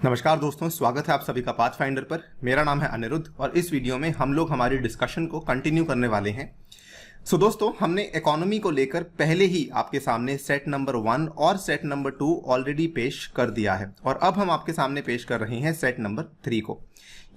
नमस्कार दोस्तों, स्वागत है आप सभी का पाथफाइंडर पर। मेरा नाम है अनिरुद्ध और इस वीडियो में हम लोग हमारी डिस्कशन को कंटिन्यू करने वाले हैं। दोस्तों, हमने इकोनॉमी को लेकर पहले ही आपके सामने सेट नंबर 1 और सेट नंबर 2 ऑलरेडी पेश कर दिया है और अब हम आपके सामने पेश कर रहे हैं सेट नंबर 3 को।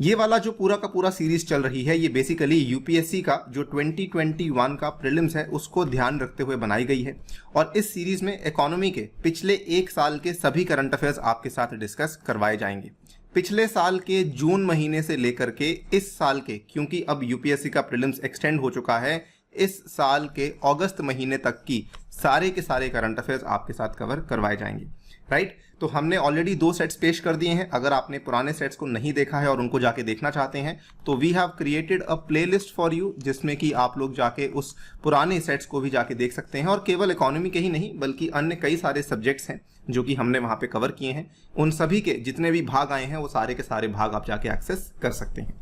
ये वाला जो पूरा का पूरा सीरीज चल रही है, ये बेसिकली यूपीएससी का जो 2021 का प्रीलिम्स है उसको ध्यान रखते हुए बनाई गई है और इस सीरीज में इकोनॉमी के पिछले एक साल के सभी करंट अफेयर्स आपके साथ डिस्कस करवाए जाएंगे। पिछले साल के जून महीने से लेकर के इस साल के, क्योंकि अब यूपीएससी का प्रीलिम्स एक्सटेंड हो चुका है, इस साल के अगस्त महीने तक की सारे के सारे करंट अफेयर्स आपके साथ कवर करवाए जाएंगे। राइट, तो हमने ऑलरेडी 2 सेट्स पेश कर दिए हैं। अगर आपने पुराने सेट्स को नहीं देखा है और उनको जाके देखना चाहते हैं तो we have created a playlist for you, जिसमें कि आप लोग जाके उस पुराने सेट्स को भी जाके देख सकते हैं और केवल इकोनॉमी के ही नहीं बल्कि अन्य कई सारे सब्जेक्ट्स हैं जो कि हमने वहां पे कवर किए हैं। उन सभी के जितने भी भाग आए हैं वो सारे के सारे भाग आप जाके एक्सेस कर सकते हैं।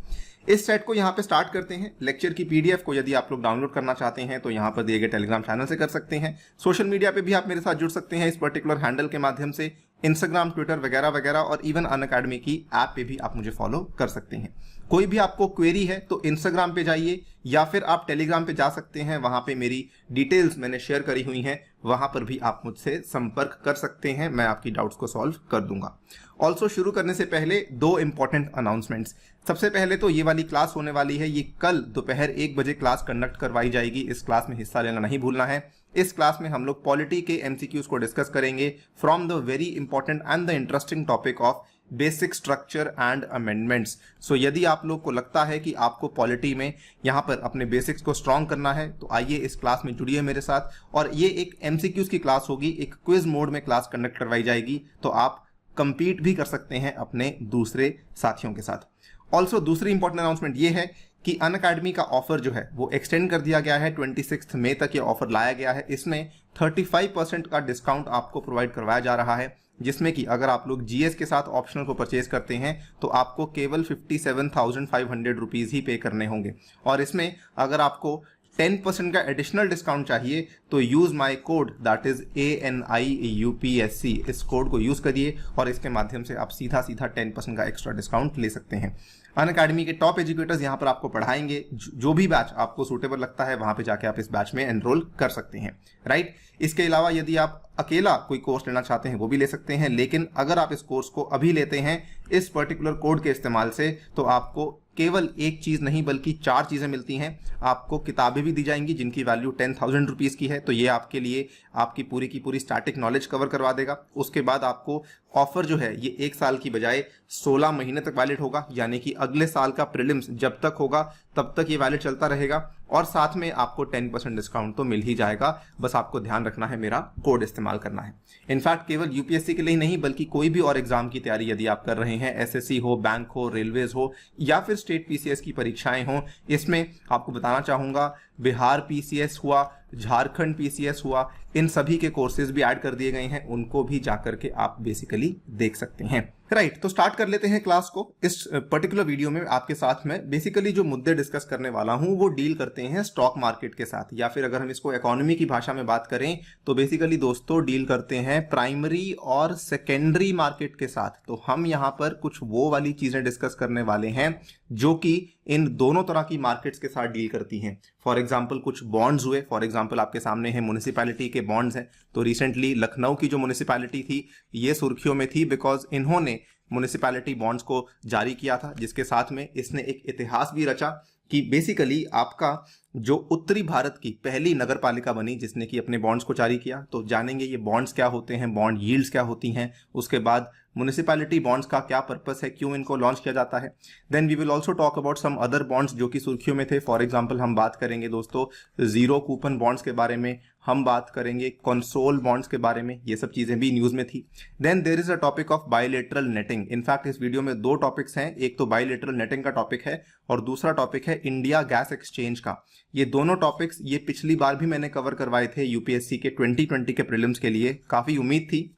इस सेट को यहाँ पे स्टार्ट करते हैं। लेक्चर की पीडीएफ को यदि आप लोग डाउनलोड करना चाहते हैं तो यहाँ पर दिए गए टेलीग्राम चैनल से कर सकते हैं। सोशल मीडिया पे भी आप मेरे साथ जुड़ सकते हैं इस पर्टिकुलर हैंडल के माध्यम से, इंस्टाग्राम, ट्विटर वगैरह वगैरह, और इवन अनअकैडमी की ऐप पे भी आप मुझे फॉलो कर सकते हैं। कोई भी आपको क्वेरी है तो इंस्टाग्राम पे जाइए या फिर आप टेलीग्राम पे जा सकते हैं, वहां पे मेरी डिटेल्स मैंने शेयर करी हुई हैं, वहां पर भी आप मुझसे संपर्क कर सकते हैं, मैं आपकी डाउट्स को सॉल्व कर दूंगा। ऑल्सो शुरू करने से पहले 2 इंपॉर्टेंट अनाउंसमेंट्स। सबसे पहले तो ये वाली क्लास होने वाली है, ये कल दोपहर 1 बजे क्लास कंडक्ट करवाई जाएगी। इस क्लास में हिस्सा लेना नहीं भूलना है। इस क्लास में हम लोग पॉलिटी के एमसीक्यूज को डिस्कस करेंगे from the very important and the interesting topic of basic structure and amendments. So यदि आप लोग को लगता है कि आपको पॉलिटी में यहाँ पर अपने बेसिक्स को स्ट्रॉन्ग करना है तो आइए इस क्लास में जुड़िए मेरे साथ। और ये एक एमसीक्यूज की क्लास होगी, एक क्विज मोड में क्लास कंडक्ट करवाई जाएगी, तो आप कंपीट भी कर सकते हैं अपने दूसरे साथियों के साथ। ऑल्सो दूसरी इंपॉर्टेंट अनाउंसमेंट ये है कि अनअकैडमी का ऑफर जो है वो एक्सटेंड कर दिया गया है। 26 मई तक ये ऑफर लाया गया है। इसमें 35% का डिस्काउंट आपको प्रोवाइड करवाया जा रहा है, जिसमें कि अगर आप लोग जीएस के साथ ऑप्शनल को परचेज करते हैं तो आपको केवल 57,500 रुपीज ही पे करने होंगे। और इसमें अगर आपको 10% का एडिशनल डिस्काउंट चाहिए तो use my code, that is ANIUPSC। इस कोड को यूज करिए और इसके माध्यम से आप सीधा 10% का एक्स्ट्रा डिस्काउंट ले सकते हैं। अनअकैडमी के टॉप एजुकेटर्स यहाँ पर आपको पढ़ाएंगे। जो भी बैच आपको सूटेबल लगता है वहां पे जाके आप इस बैच में एनरोल कर सकते हैं। राइट, इसके अलावा यदि आप अकेला कोई कोर्स लेना चाहते हैं वो भी ले सकते हैं, लेकिन अगर आप इस कोर्स को अभी लेते हैं इस पर्टिकुलर कोड के इस्तेमाल से तो आपको केवल एक चीज नहीं बल्कि 4 चीजें मिलती हैं। आपको किताबें भी दी जाएंगी जिनकी वैल्यू 10,000 रुपीज की है, तो ये आपके लिए आपकी पूरी की पूरी स्टैटिक नॉलेज कवर करवा देगा। उसके बाद आपको ऑफर जो है ये 1 साल की बजाय 16 महीने तक वैलिड होगा, यानी कि अगले साल का प्रीलिम्स जब तक होगा तब तक ये वैलिड चलता रहेगा। और साथ में आपको 10% डिस्काउंट तो मिल ही जाएगा, बस आपको ध्यान रखना है, मेरा कोड इस्तेमाल करना है। इनफैक्ट केवल यूपीएससी के लिए नहीं बल्कि कोई भी और एग्जाम की तैयारी यदि आप कर रहे हैं, एसएससी हो, बैंक हो, रेलवेज हो या फिर स्टेट पीसीएस की परीक्षाएं हो, इसमें आपको बताना चाहूंगा बिहार पीसीएस हुआ, झारखंड पीसीएस हुआ, इन सभी के कोर्सेज भी ऐड कर दिए गए हैं, उनको भी जाकर के आप बेसिकली देख सकते हैं। राइट, तो स्टार्ट कर लेते हैं क्लास को। इस पर्टिकुलर वीडियो में आपके साथ में बेसिकली जो मुद्दे डिस्कस करने वाला हूं वो डील करते हैं स्टॉक मार्केट के साथ, या फिर अगर हम इसको इकोनॉमी की भाषा में बात करें तो बेसिकली दोस्तों डील करते हैं प्राइमरी और सेकेंडरी मार्केट के साथ। तो हम यहाँ पर कुछ वो वाली चीजें डिस्कस करने वाले हैं जो कि इन दोनों तरह की मार्केट्स के साथ डील करती हैं। फॉर एग्जाम्पल कुछ बॉन्ड्स हुए, फॉर एग्जाम्पल आपके सामने है म्युनिसिपैलिटी के बॉन्ड्स हैं। तो रिसेंटली लखनऊ की जो म्युनिसिपैलिटी थी ये सुर्खियों में थी बिकॉज इन्होंने म्युनिसिपैलिटी बॉन्ड्स को जारी किया था, जिसके साथ में इसने एक इतिहास भी रचा कि बेसिकली आपका जो उत्तरी भारत की पहली नगर पालिका बनी जिसने कि अपने बॉन्ड्स को जारी किया। तो जानेंगे ये बॉन्ड्स क्या होते हैं, बॉन्ड यील्ड्स क्या होती हैं, उसके बाद म्युनिसिपैलिटी बॉन्ड्स का क्या पर्पस है, क्यों इनको लॉन्च किया जाता है। Then we will also talk about some other bonds जो कि सुर्खियों में थे। फॉर एग्जांपल हम बात करेंगे दोस्तों जीरो कूपन बॉन्ड्स के बारे में, हम बात करेंगे कंसोल बॉन्ड्स के बारे में, ये सब चीजें भी न्यूज में थी। Then there is a topic of bilateral netting. In fact इस वीडियो में 2 टॉपिक्स हैं, एक तो बायलेटरल नेटिंग का टॉपिक है और दूसरा टॉपिक है इंडिया गैस एक्सचेंज का। ये दोनों टॉपिक्स ये पिछली बार भी मैंने कवर करवाए थे यूपीएससी के 2020 के प्रीलिम्स के लिए। काफी उम्मीद थी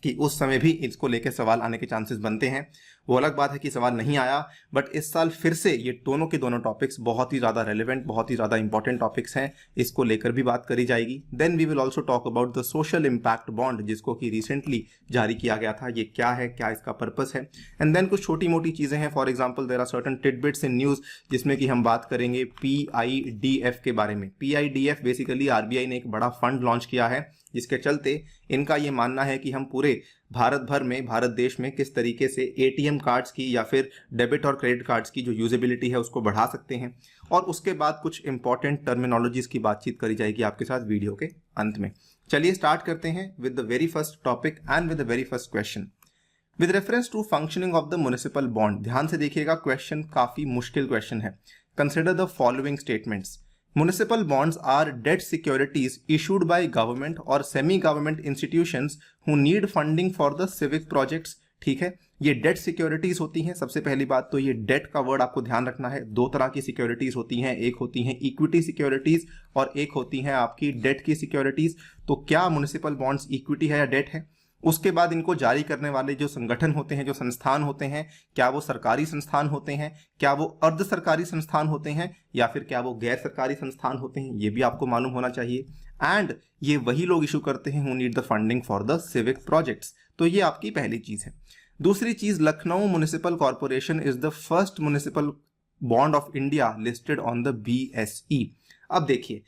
कि उस समय भी इसको लेकर सवाल आने के चांसेस बनते हैं। वो अलग बात है कि सवाल नहीं आया, बट इस साल फिर से ये दोनों के दोनों टॉपिक्स बहुत ही ज़्यादा रेलिवेंट, बहुत ही ज़्यादा इंपॉर्टेंट टॉपिक्स हैं, इसको लेकर भी बात करी जाएगी। Then we will also talk about the social impact bond, जिसको कि रिसेंटली जारी किया गया था। ये क्या है, क्या इसका पर्पस है, एंड देन कुछ छोटी मोटी चीज़ें हैं। For example there are certain tidbits in news जिसमें कि हम बात करेंगे PIDF के बारे में। PIDF बेसिकली RBI ने एक बड़ा फंड लॉन्च किया है, जिसके चलते इनका ये मानना है कि हम पूरे भारत भर में, भारत देश में किस तरीके से ATM कार्ड्स की या फिर डेबिट और क्रेडिट कार्ड्स की जो यूजेबिलिटी है उसको बढ़ा सकते हैं। और उसके बाद कुछ इंपॉर्टेंट टर्मिनोलॉजीज की बातचीत करी जाएगी आपके साथ वीडियो के अंत में। चलिए स्टार्ट करते हैं with the very first topic and with the very first question with reference to functioning of the municipal bond. ध्यान से देखिएगा, क्वेश्चन काफी मुश्किल क्वेश्चन है। Consider the following statements. Municipal bonds are debt securities issued by government or semi-government institutions who need funding for the civic projects। ठीक है, ये debt securities होती हैं। सबसे पहली बात तो ये डेट का वर्ड आपको ध्यान रखना है। दो तरह की सिक्योरिटीज होती हैं, एक होती हैं इक्विटी सिक्योरिटीज और एक होती हैं आपकी डेट की सिक्योरिटीज। तो क्या म्युनिसिपल बॉन्ड्स इक्विटी है या डेट है? उसके बाद इनको जारी करने वाले जो संगठन होते हैं, जो संस्थान होते हैं, क्या वो सरकारी संस्थान होते हैं, क्या वो अर्ध सरकारी संस्थान होते हैं, या फिर क्या वो गैर सरकारी संस्थान होते हैं, ये भी आपको मालूम होना चाहिए। एंड ये वही लोग इशू करते हैं who need the funding for the civic projects. तो ये आपकी पहली चीज है। दूसरी चीज, Lucknow municipal corporation is the first municipal bond of India listed on the BSE। अब देखिए,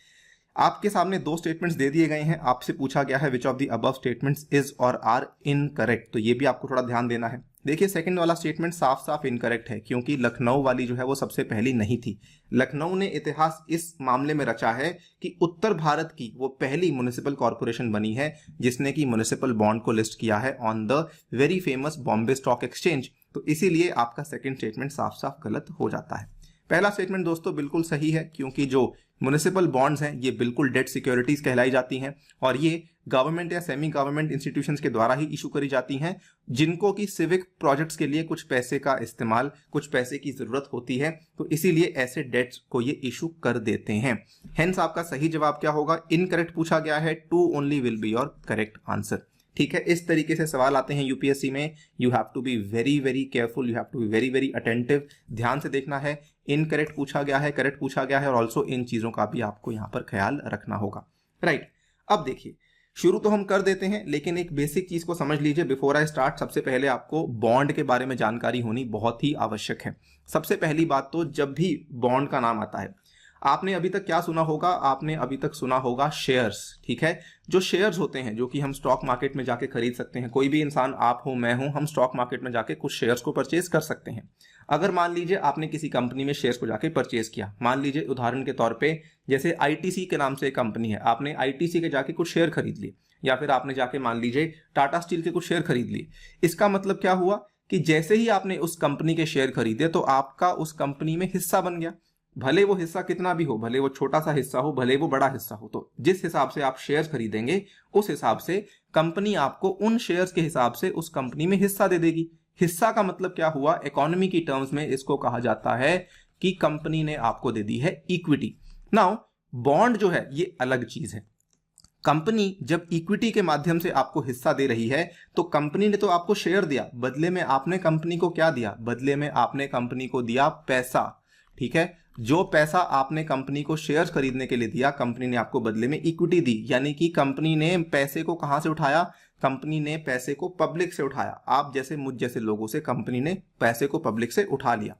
आपके सामने दो स्टेटमेंट्स दे दिए गए हैं, आपसे पूछा गया है which of the above statements is और आर इनकरेक्ट। तो ये भी आपको थोड़ा ध्यान देना है। देखिए, सेकंड वाला स्टेटमेंट साफ साफ इनकरेक्ट है, क्योंकि लखनऊ वाली जो है वो सबसे पहली नहीं थी। लखनऊ ने इतिहास इस मामले में रचा है कि उत्तर भारत की वो पहली म्युनिसिपल कॉर्पोरेशन बनी है जिसने कि म्युनिसिपल बॉन्ड को लिस्ट किया है on the very famous Bombay stock exchange. तो इसीलिए आपका सेकंड स्टेटमेंट साफ साफ गलत हो जाता है। पहला स्टेटमेंट दोस्तों बिल्कुल सही है, क्योंकि जो म्युनिसिपल बॉन्ड्स हैं ये बिल्कुल डेट सिक्योरिटीज कहलाई जाती हैं और ये गवर्नमेंट या सेमी गवर्नमेंट इंस्टीट्यूशंस के द्वारा ही इशू करी जाती हैं, जिनको कि सिविक प्रोजेक्ट्स के लिए कुछ पैसे का इस्तेमाल, कुछ पैसे की जरूरत होती है। तो इसीलिए ऐसे डेट्स को ये इशू कर देते हैं। हेंस आपका सही जवाब क्या होगा? इनकरेक्ट पूछा गया है, 2 only will be your correct answer. ठीक है, इस तरीके से सवाल आते हैं यूपीएससी में। You have to be very very careful, you have to be very very attentive. ध्यान से देखना है, इनकरेक्ट पूछा गया है, करेक्ट पूछा गया है, और ऑल्सो इन चीजों का भी आपको यहाँ पर ख्याल रखना होगा। राइट, अब देखिए, शुरू तो हम कर देते हैं, लेकिन एक बेसिक चीज को समझ लीजिए बिफोर आई स्टार्ट। सबसे पहले आपको बॉन्ड के बारे में जानकारी होनी बहुत ही आवश्यक है। सबसे पहली बात तो, जब भी बॉन्ड का नाम आता है, आपने अभी तक क्या सुना होगा? आपने अभी तक सुना होगा शेयर्स। ठीक है, जो शेयर्स होते हैं जो कि हम स्टॉक मार्केट में जाके खरीद सकते हैं। कोई भी इंसान, आप हो, मैं हूं, हम स्टॉक मार्केट में जाके कुछ शेयर्स को परचेज कर सकते हैं। अगर मान लीजिए आपने किसी कंपनी में शेयर्स को जाके परचेज किया, मान लीजिए उदाहरण के तौर पे जैसे ITC के नाम से एक कंपनी है, आपने ITC के जाके कुछ शेयर खरीद लिए, या फिर आपने जाके मान लीजिए टाटा स्टील के कुछ शेयर खरीद लिए। इसका मतलब क्या हुआ कि जैसे ही आपने उस कंपनी के शेयर खरीदे तो आपका उस कंपनी में हिस्सा बन गया। भले वो हिस्सा कितना भी हो, भले वो छोटा सा हिस्सा हो, भले वो बड़ा हिस्सा हो, तो जिस हिसाब से आप शेयर्स खरीदेंगे उस हिसाब से कंपनी आपको उन शेयर्स के हिसाब से उस कंपनी में हिस्सा दे देगी। हिस्सा का मतलब क्या हुआ? इकोनॉमी की टर्म्स में इसको कहा जाता है कि कंपनी ने आपको दे दी है इक्विटी। नाउ बॉन्ड जो है ये अलग चीज है। कंपनी जब इक्विटी के माध्यम से आपको हिस्सा दे रही है तो कंपनी ने तो आपको शेयर दिया, बदले में आपने कंपनी को क्या दिया? बदले में आपने कंपनी को दिया पैसा। ठीक है, जो पैसा आपने कंपनी को शेयर्स खरीदने के लिए दिया, कंपनी ने आपको बदले में इक्विटी दी। यानी कि कंपनी ने पैसे को कहां से उठाया? कंपनी ने पैसे को पब्लिक से उठाया। आप जैसे, मुझ जैसे लोगों से कंपनी ने पैसे को पब्लिक से उठा लिया।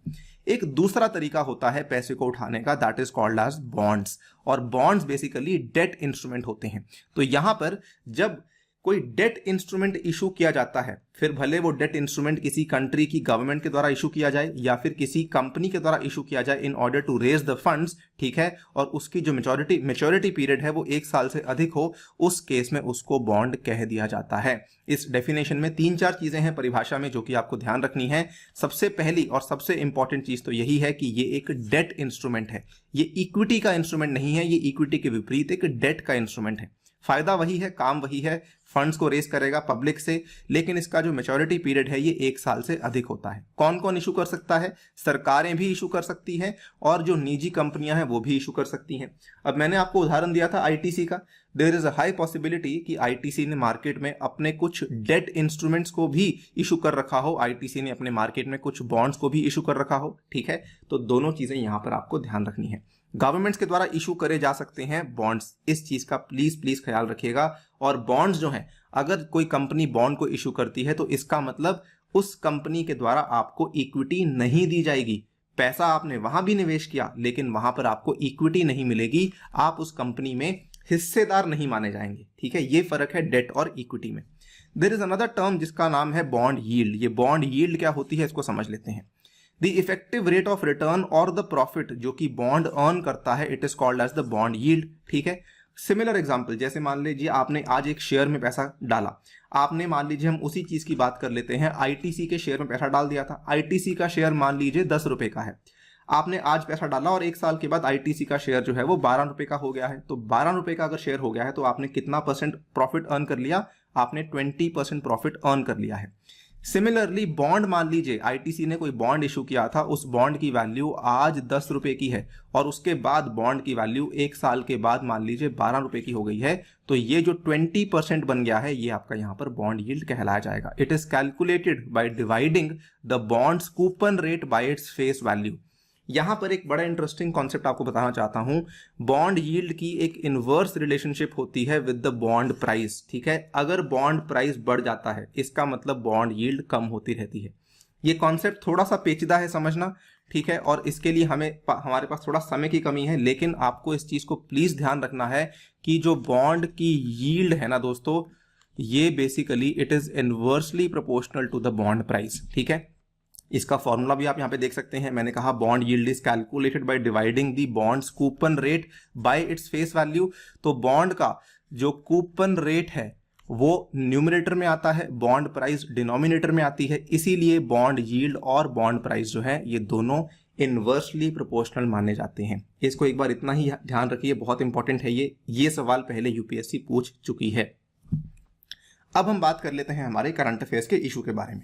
एक दूसरा तरीका होता है पैसे को उठाने का, that is called as bonds. और बॉन्ड्स बेसिकली डेट इंस्ट्रूमेंट होते हैं। तो यहां पर जब कोई डेट इंस्ट्रूमेंट इशू किया जाता है, फिर भले वो डेट इंस्ट्रूमेंट किसी कंट्री की गवर्नमेंट के द्वारा इशू किया जाए या फिर किसी कंपनी के द्वारा इशू किया जाए in order to raise the funds, ठीक है, और उसकी जो मेच्योरिटी पीरियड है वो 1 साल से अधिक हो, उस केस में उसको बॉन्ड कह दिया जाता है। इस डेफिनेशन में 3-4 चीजें हैं परिभाषा में जो कि आपको ध्यान रखनी है। सबसे पहली और सबसे इंपॉर्टेंट चीज तो यही है कि ये एक डेट इंस्ट्रूमेंट है, ये इक्विटी का इंस्ट्रूमेंट नहीं है, ये इक्विटी के विपरीत एक डेट का इंस्ट्रूमेंट है। फायदा वही है, काम वही है, फंड्स को रेस करेगा पब्लिक से, लेकिन इसका जो मैच्योरिटी पीरियड है ये 1 साल से अधिक होता है। कौन कौन इशू कर सकता है? सरकारें भी इशू कर सकती हैं और जो निजी कंपनियां हैं वो भी इशू कर सकती हैं। अब मैंने आपको उदाहरण दिया था आईटीसी का। There is a high possibility कि आईटीसी ने मार्केट में अपने कुछ डेट इंस्ट्रूमेंट्स को भी इशू कर रखा हो, आईटीसी ने अपने मार्केट में कुछ बॉन्ड्स को भी इशू कर रखा हो। ठीक है, तो दोनों चीजें यहां पर आपको ध्यान रखनी है। गवर्नमेंट्स के द्वारा इशू करे जा सकते हैं बॉन्ड्स, इस चीज का प्लीज ख्याल रखिएगा। और बॉन्ड्स जो हैं, अगर कोई कंपनी बॉन्ड को इशू करती है तो इसका मतलब उस कंपनी के द्वारा आपको इक्विटी नहीं दी जाएगी। पैसा आपने वहां भी निवेश किया लेकिन वहां पर आपको इक्विटी नहीं मिलेगी, आप उस कंपनी में हिस्सेदार नहीं माने जाएंगे। ठीक है, ये फर्क है डेट और इक्विटी में। देयर इज अनदर टर्म जिसका नाम है बॉन्ड यील्ड। ये बॉन्ड यील्ड क्या होती है इसको समझ लेते हैं। The effective rate of return और द प्रॉफिट जो कि बॉन्ड अर्न करता है, it is called as the bond yield. ठीक है, सिमिलर एग्जांपल, जैसे मान लीजिए आपने आज एक शेयर में पैसा डाला, आपने मान लीजिए हम उसी चीज की बात कर लेते हैं, आईटीसी के शेयर में पैसा डाल दिया था। आईटीसी का शेयर मान लीजिए 10 रुपए का है, आपने आज पैसा डाला और 1 साल के बाद आईटीसी का शेयर जो है वो 12 रुपए का हो गया है। तो 12 रुपए का अगर शेयर हो गया है तो आपने कितना परसेंट प्रॉफिट अर्न कर लिया? आपने 20% प्रॉफिट अर्न कर लिया है। सिमिलरली बॉन्ड, मान लीजिए आईटीसी ने कोई बॉन्ड इशू किया था, उस बॉन्ड की वैल्यू आज 10 रुपए की है और उसके बाद बॉन्ड की वैल्यू 1 साल के बाद मान लीजिए 12 रुपए की हो गई है, तो ये जो 20% बन गया है ये आपका यहां पर बॉन्ड यील्ड कहलाया जाएगा। It is calculated by dividing the bonds coupon rate by its face value. यहां पर एक बड़ा इंटरेस्टिंग कॉन्सेप्ट आपको बताना चाहता हूं। बॉन्ड यील्ड की एक इनवर्स रिलेशनशिप होती है विद द बॉन्ड प्राइस। ठीक है, अगर बॉन्ड प्राइस बढ़ जाता है इसका मतलब बॉन्ड यील्ड कम होती रहती है। ये कॉन्सेप्ट थोड़ा सा पेचीदा है समझना। ठीक है, और इसके लिए हमारे पास थोड़ा समय की कमी है, लेकिन आपको इस चीज को प्लीज ध्यान रखना है कि जो बॉन्ड की यील्ड है ना दोस्तों, ये basically it is inversely proportional to the bond price. ठीक है, इसका फॉर्मूला भी आप यहां पे देख सकते हैं। मैंने कहा bond yield is calculated by dividing the bonds coupon rate by its face value. तो बॉन्ड का जो कूपन रेट है वो न्यूमरेटर में आता है, बॉन्ड प्राइस डिनोमिनेटर में आती है, इसीलिए बॉन्ड यील्ड और बॉन्ड प्राइस जो है ये दोनों इनवर्सली प्रोपोर्शनल माने जाते हैं। इसको एक बार इतना ही ध्यान रखिए, बहुत इंपॉर्टेंट है ये सवाल पहले यूपीएससी पूछ चुकी है। अब हम बात कर लेते हैं हमारे करंट अफेयर्स के इशू के बारे में।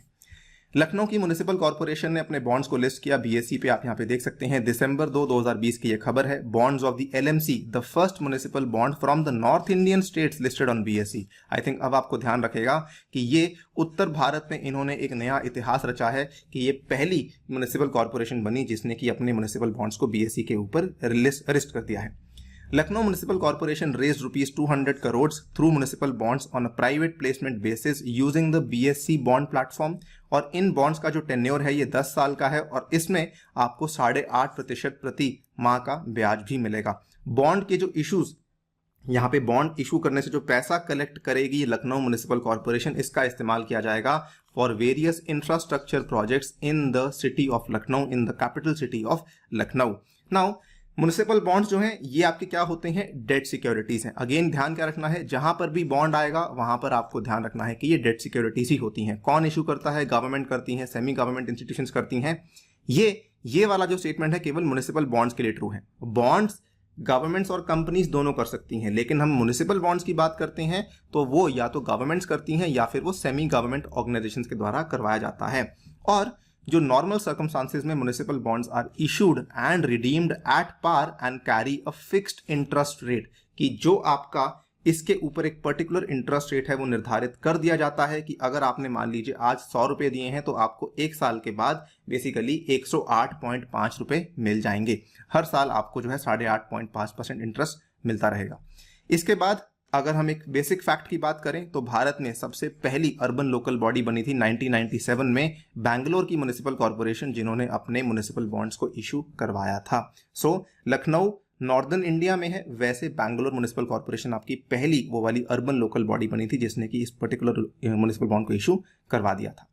लखनऊ की म्युनिसिपल कॉर्पोरेशन ने अपने बॉन्ड्स को लिस्ट किया बीएसई पे, आप यहां पे देख सकते हैं। दिसंबर 2, 2020 की ये खबर है। Bonds of the LMC, the first municipal bond from the north Indian states listed on BSE. I think अब आपको ध्यान रखेगा कि ये उत्तर भारत में इन्होंने एक नया इतिहास रचा है कि ये पहली म्युनिसिपल कॉर्पोरेशन बनी जिसने कि अपने म्युनिसिपल बॉन्ड्स को बीएसई के ऊपर लिस्ट कर दिया है। Lucknow municipal corporation raised ₹200 crore through municipal bonds on a private placement basis using the BSE bond platform. और इन बॉन्ड्स का जो टेन्योर है ये 10 साल का है और इसमें आपको 8.5% प्रति माह का ब्याज भी मिलेगा। बॉन्ड के जो इश्यूज, यहाँ पे बॉन्ड इशू करने से जो पैसा कलेक्ट करेगी लखनऊ म्युनिसिपल कॉर्पोरेशन, इसका इस्तेमाल किया जाएगा for various infrastructure projects in the city of Lucknow, in the capital city of Lucknow. Now municipal bonds जो हैं ये आपके क्या होते हैं? डेट सिक्योरिटीज हैं। अगेन ध्यान क्या रखना है, जहां पर भी बॉन्ड आएगा वहां पर आपको ध्यान रखना है कि ये डेट सिक्योरिटीज ही होती हैं। कौन इशू करता है? गवर्नमेंट करती है, सेमी गवर्नमेंट इंस्टीट्यूशंस करती हैं। ये वाला जो स्टेटमेंट है केवल म्युनिसिपल बॉन्ड्स के लिए ट्रू है। बॉन्ड्स गवर्नमेंट्स और कंपनीज दोनों कर सकती हैं, लेकिन हम म्युनिसिपल बॉन्ड्स की बात करते हैं तो वो या तो गवर्नमेंट्स करती हैं या फिर वो सेमी गवर्नमेंट ऑर्गेनाइजेशंस के द्वारा करवाया जाता है। और जो नॉर्मल सर्कमस्टांसेस में municipal bonds are issued and redeemed at par and carry a fixed interest rate, कि जो आपका इसके ऊपर एक पर्टिकुलर इंटरेस्ट रेट है वो निर्धारित कर दिया जाता है कि अगर आपने मान लीजिए आज 100 रुपए दिए हैं तो आपको 1 साल के बाद बेसिकली 108.5 रुपए मिल जाएंगे। हर साल आपको जो है 8.5% इंटरेस्ट मिलता रहेगा। इसके बाद अगर हम एक बेसिक फैक्ट की बात करें तो भारत में सबसे पहली अर्बन लोकल बॉडी बनी थी 1997 में, बैंगलोर की म्युनिसिपल कॉर्पोरेशन, जिन्होंने अपने म्युनिसिपल बॉन्ड्स को इशू करवाया था। सो लखनऊ नॉर्दर्न इंडिया में है, वैसे बैंगलोर म्युनिसिपल कॉर्पोरेशन आपकी पहली वो वाली अर्बन लोकल बॉडी बनी थी जिसने कि इस पर्टिकुलर म्युनिसिपल बॉन्ड को इशू करवा दिया था।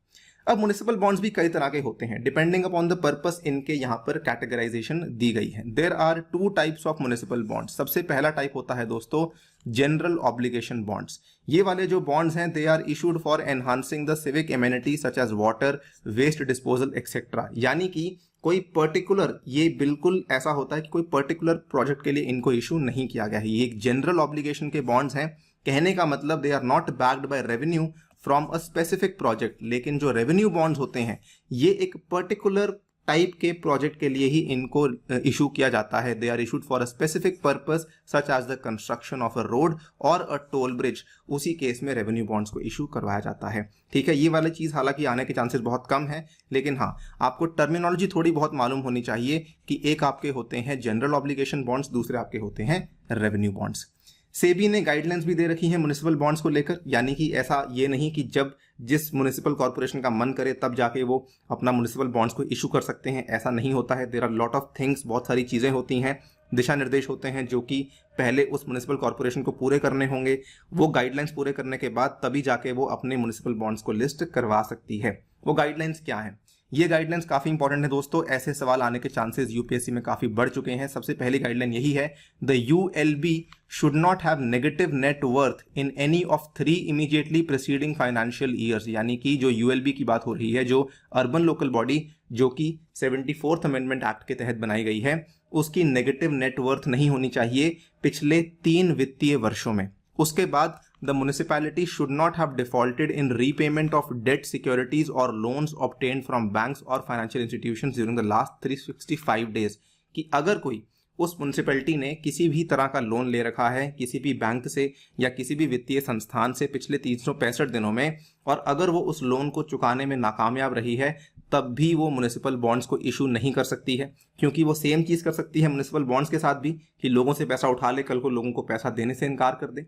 अब म्युनिसिपल बॉन्ड्स भी कई तरह के होते हैं, डिपेंडिंग अपॉन द पर्पस इनके यहाँ पर कैटेगराइजेशन दी गई है। There are 2 types of municipal bonds. सबसे पहला टाइप होता है दोस्तों जनरल ऑब्लिगेशन बॉन्ड्स। ये वाले जो बॉन्ड्स हैं they are issued for enhancing the civic amenity such as water, waste disposal etcetera. यानी कि कोई पर्टिकुलर, ये बिल्कुल ऐसा होता है कि कोई पर्टिकुलर प्रोजेक्ट के लिए इनको इशू नहीं किया गया है। ये एक जनरल ऑब्लिगेशन के बॉन्ड्स हैं। कहने का मतलब they are not backed by revenue from a specific project, लेकिन जो रेवेन्यू बॉन्ड्स होते हैं ये एक पर्टिकुलर टाइप के प्रोजेक्ट के लिए ही इनको इशू किया जाता है। They are issued for a specific purpose such as the construction of a road or a toll bridge. उसी केस में रेवेन्यू बॉन्ड्स को इशू करवाया जाता है। ठीक है, ये वाली चीज हालांकि आने के चांसेस बहुत कम है, लेकिन हाँ आपको टर्मिनोलॉजी थोड़ी बहुत मालूम होनी चाहिए कि एक आपके होते हैं जनरल ऑब्लिगेशन बॉन्ड्स, दूसरे आपके होते हैं रेवेन्यू बॉन्ड्स। सेबी ने गाइडलाइंस भी दे रखी है म्युनिसिपल बॉन्ड्स को लेकर, यानी कि ऐसा ये नहीं कि जब जिस म्युनिसिपल कॉर्पोरेशन का मन करे तब जाके वो अपना म्युनिसिपल बॉन्ड्स को इशू कर सकते हैं, ऐसा नहीं होता है। There are lot of things, बहुत सारी चीज़ें होती हैं, दिशा निर्देश होते हैं जो कि पहले उस म्युनिसिपल कॉर्पोरेशन को पूरे करने होंगे। वो गाइडलाइंस पूरे करने के बाद तभी जाके वो अपने म्युनिसिपल बॉन्ड्स को लिस्ट करवा सकती है। वो गाइडलाइंस क्या है? ये गाइडलाइंस काफी इंपॉर्टेंट है दोस्तों, ऐसे सवाल आने के चांसेस यूपीएससी में काफी बढ़ चुके हैं। सबसे पहली गाइडलाइन यही है, the ULB should not have negative net worth in any of 3 immediately preceding financial years. यानी कि जो यूएलबी की बात हो रही है, जो अर्बन लोकल बॉडी जो कि 74th अमेंडमेंट एक्ट के तहत बनाई गई है, उसकी नेगेटिव नेट वर्थ नहीं होनी चाहिए पिछले 3 वित्तीय वर्षों में। उसके बाद the municipality should not have defaulted in repayment of debt securities or loans obtained from banks or financial institutions during the last 365 days। कि अगर कोई उस म्युनिसिपैलिटी ने किसी भी तरह का लोन ले रखा है किसी भी बैंक से या किसी भी वित्तीय संस्थान से पिछले 365 दिनों में, और अगर वो उस लोन को चुकाने में नाकामयाब रही है, तब भी वो म्युनिसिपल बॉन्ड्स को इशू नहीं कर सकती है। क्योंकि वो सेम चीज़ कर सकती है म्युनिसिपल बॉन्ड्स के साथ भी, कि लोगों से पैसा उठा ले, कल को लोगों को पैसा देने से इनकार कर दे।